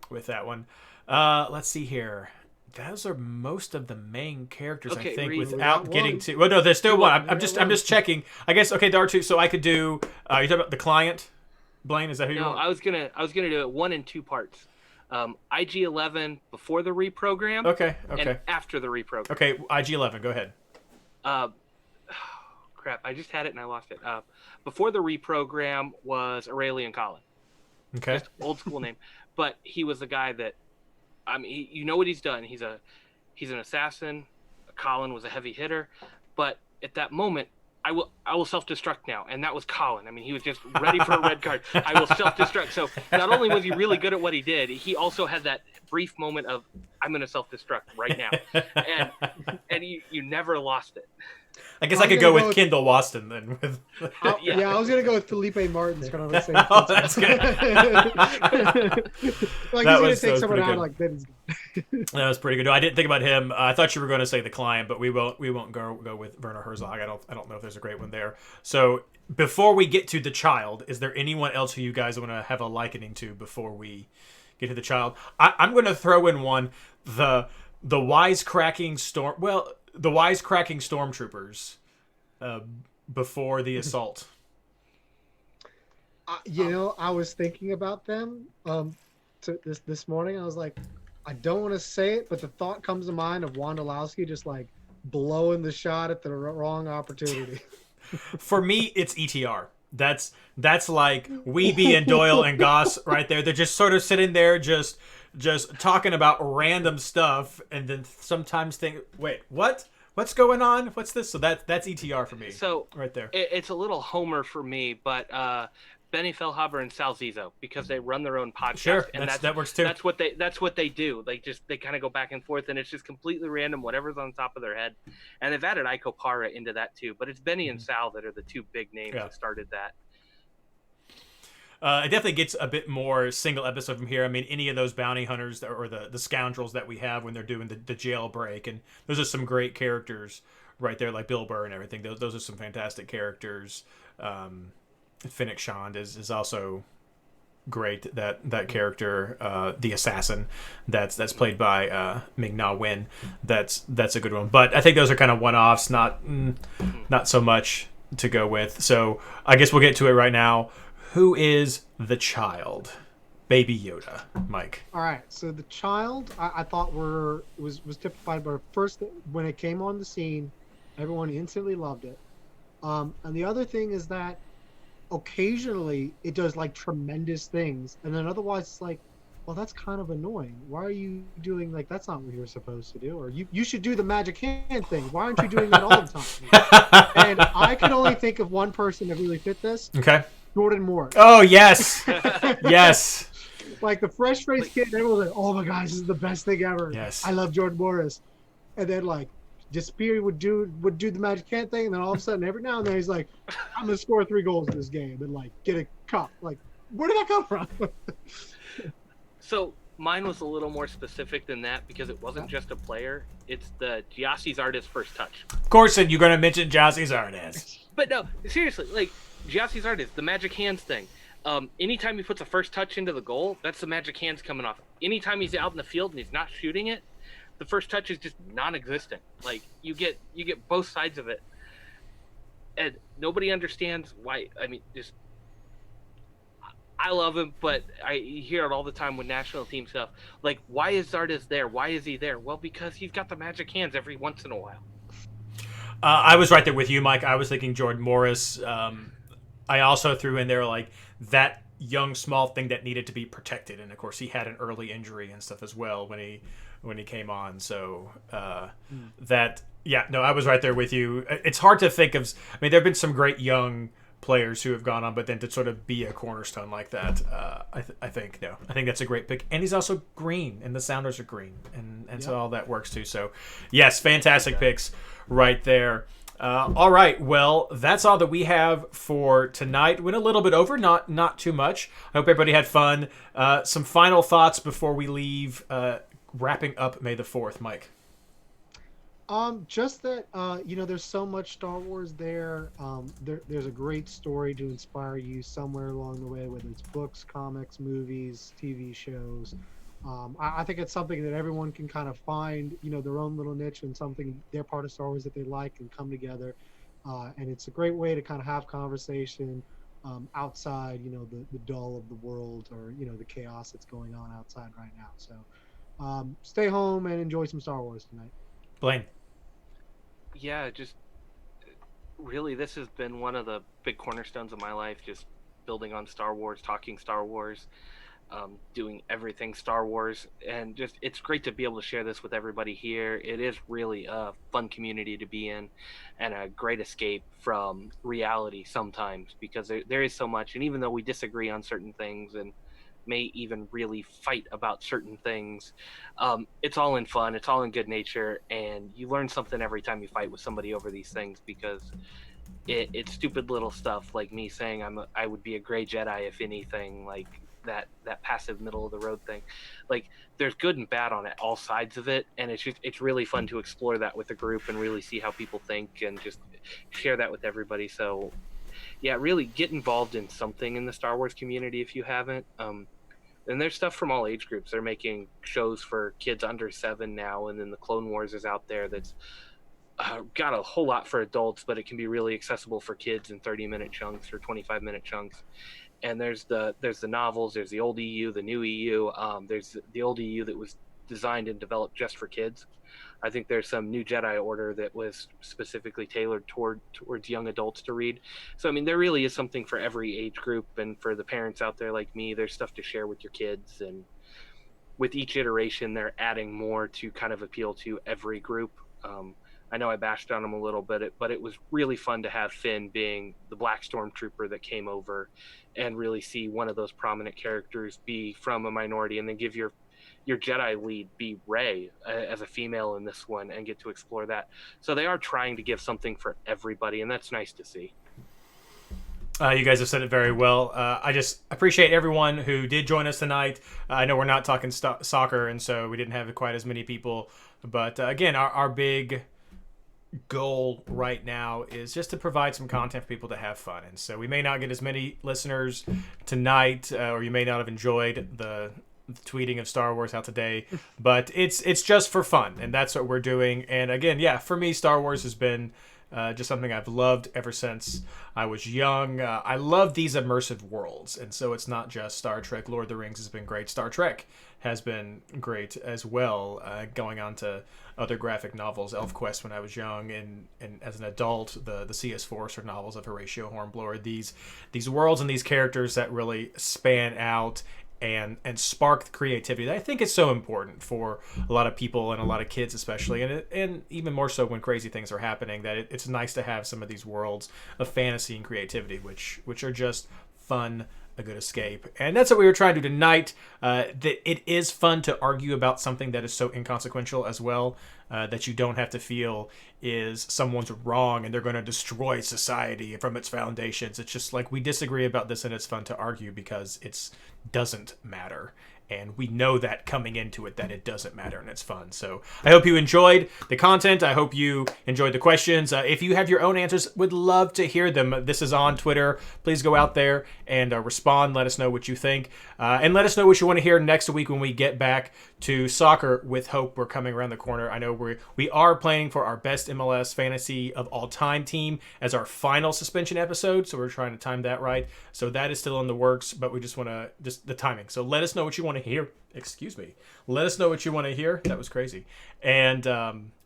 with that one. Let's see here. those are most of the main characters, I
Okay,
think,
Reid,
without getting to. Well, no, there's still one. I'm just checking. I guess okay, there are two. So I could do. You talking about the client, Blayne? Is that who you
No,
want?
I was gonna do it one in two parts. IG-11 before the reprogram,
Okay.
and after the reprogram.
Okay. IG-11. Go ahead.
Uh, crap, I just had it and I lost it. Before the reprogram was Aurelian Colin,
Okay.
just old school name, but he was the guy that, I mean, you know what he's done. He's an assassin. Colin was a heavy hitter, but at that moment, I will self-destruct now, and that was Colin. I mean, he was just ready for a red card. I will self-destruct. So not only was he really good at what he did, he also had that brief moment of I'm going to self-destruct right now, and you never lost it.
I guess I could go with Kendall Waston then. With
yeah, I was gonna go with Felipe Martin's kind of the same.
Oh, that's good.
Like
That
he's
was
gonna take someone
pretty
out
good.
like that.
That was pretty good. No, I didn't think about him. I thought you were going to say the client, but we won't go with Werner Herzog. I don't know if there's a great one there. So before we get to the child, is there anyone else who you guys want to have a likening to before we get to the child? I'm going to throw in one, the wisecracking stormtroopers before the assault.
I was thinking about them this morning. I was like, I don't want to say it, but the thought comes to mind of Wondolowski just like blowing the shot at the wrong opportunity.
For me, it's ETR. That's like Weeby and Doyle and Goss right there. They're just sort of sitting there, just talking about random stuff, and then sometimes think, wait, what's going on? What's this? So that's ETR for me.
So
right there,
it's a little Homer for me, but Benny Feldhaber and Sal Zizzo, because they run their own podcast.
Sure,
and
that works too.
That's what they do. They kind of go back and forth, and it's just completely random, whatever's on top of their head. And they've added Iko Para into that too, but it's Benny and Sal that are the two big names that started that.
It definitely gets a bit more single episode from here. I mean, any of those bounty hunters or the scoundrels that we have when they're doing the jailbreak, and those are some great characters right there, like Bill Burr and everything. Those are some fantastic characters. Finnick Shand is also great. That character, the assassin, that's played by Ming-Na Wen. That's a good one. But I think those are kind of one-offs, not so much to go with. So I guess we'll get to it right now. Who is the child? Baby Yoda, Mike.
All right, so the child, I thought was typified by first when it came on the scene, everyone instantly loved it. And the other thing is that occasionally it does like tremendous things, and then otherwise it's like, well, that's kind of annoying. Why are you doing like that's not what you're supposed to do? Or you should do the magic hand thing. Why aren't you doing that all the time? And I can only think of one person that really fit this.
Okay.
Jordan Morris.
Oh yes, yes.
Like the fresh-faced kid, everyone's like, "Oh my gosh, this is the best thing ever."
Yes.
I love Jordan Morris. And then like, Despiri would do the magic hand thing, and then all of a sudden, every now and then, he's like, "I'm gonna score 3 goals in this game and like get a cup." Like, where did that come from?
So mine was a little more specific than that because it wasn't just a player. It's the Giassi's artist first touch.
Of course, and you're going to mention Jassie's artist.
But no, seriously, like Giassi's artist, the magic hands thing. Anytime he puts a first touch into the goal, that's the magic hands coming off. Anytime he's out in the field and he's not shooting it, the first touch is just non-existent. Like you get both sides of it, and nobody understands why. I mean, just I love him, but I hear it all the time with national team stuff. Like, why is Zardes there? Why is he there? Well, because he's got the magic hands every once in a while.
I was right there with you, Mike. I was thinking Jordan Morris. I also threw in there like that young small thing that needed to be protected, and of course he had an early injury and stuff as well when he came on. So I was right there with you. It's hard to think of. I mean, there have been some great young players who have gone on, but then to sort of be a cornerstone like that, I think that's a great pick. And he's also green, and the Sounders are green, and so all that works too. So yes, fantastic picks right there. All right, well, that's all that we have for tonight. Went a little bit over, not too much. I hope everybody had fun. Some final thoughts before we leave, wrapping up May the 4th, Mike.
Just that there's so much Star Wars there. There's a great story to inspire you somewhere along the way, whether it's books, comics, movies, TV shows. I think it's something that everyone can kind of find, their own little niche and something their part of Star Wars that they like and come together. And it's a great way to kind of have conversation outside, the dull of the world or, the chaos that's going on outside right now. So stay home and enjoy some Star Wars tonight.
Blayne.
Yeah, just really, this has been one of the big cornerstones of my life. Just building on Star Wars, talking Star Wars, doing everything Star Wars, and just it's great to be able to share this with everybody here. It is really a fun community to be in, and a great escape from reality sometimes because there is so much. And even though we disagree on certain things and may even really fight about certain things, it's all in fun. It's all in good nature, and you learn something every time you fight with somebody over these things because it's stupid little stuff like me saying I would be a gray Jedi if anything, like that passive middle of the road thing. Like there's good and bad on it, all sides of it, and it's really fun to explore that with the group and really see how people think and just share that with everybody. So yeah, really get involved in something in the Star Wars community if you haven't. And there's stuff from all age groups. They're making shows for kids under 7 now, and then the Clone Wars is out there that's got a whole lot for adults, but it can be really accessible for kids in 30-minute chunks or 25-minute chunks. And there's the novels, there's the old EU, the new EU. There's the old EU that was designed and developed just for kids. I think there's some new Jedi Order that was specifically tailored towards young adults to read. So I mean, there really is something for every age group, and for the parents out there like me, there's stuff to share with your kids. And with each iteration, they're adding more to kind of appeal to every group. I know I bashed on him a little bit, but it was really fun to have Finn being the Black Stormtrooper that came over, and really see one of those prominent characters be from a minority, and then give your Jedi lead be Rey as a female in this one, and get to explore that. So they are trying to give something for everybody, and that's nice to see.
You guys have said it very well. I just appreciate everyone who did join us tonight. I know we're not talking soccer, and so we didn't have quite as many people. But again, our big goal right now is just to provide some content for people to have fun. And so we may not get as many listeners tonight, or you may not have enjoyed the tweeting of Star Wars out today, but it's just for fun, and that's what we're doing. And again, yeah, for me, Star Wars has been just something I've loved ever since I was young. I love these immersive worlds, and so it's not just Star Trek. Lord of the Rings has been great. Star Trek has been great as well. Going on to other graphic novels, ElfQuest when I was young, and as an adult, the C.S. Forester novels of Horatio Hornblower. These worlds and these characters that really span out and spark the creativity that I think is so important for a lot of people and a lot of kids especially, and even more so when crazy things are happening, that it's nice to have some of these worlds of fantasy and creativity which are just fun, a good escape. And that's what we were trying to do tonight. That it is fun to argue about something that is so inconsequential as well, that you don't have to feel is someone's wrong and they're going to destroy society from its foundations. It's just like we disagree about this, and it's fun to argue because it doesn't matter. And we know that coming into it, that it doesn't matter, and it's fun. So I hope you enjoyed the content. I hope you enjoyed the questions. If you have your own answers, would love to hear them. This is on Twitter. Please go out there and respond. Let us know what you think. And let us know what you want to hear next week when we get back to soccer with Hope. We're coming around the corner. I know we are planning for our best MLS fantasy of all time team as our final suspension episode. So we're trying to time that right. So that is still in the works, but we just want to, just the timing. So let us know what you want to hear. Excuse me. Let us know what you want to hear. That was crazy. And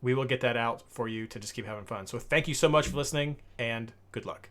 we will get that out for you to just keep having fun. So thank you so much for listening, and good luck.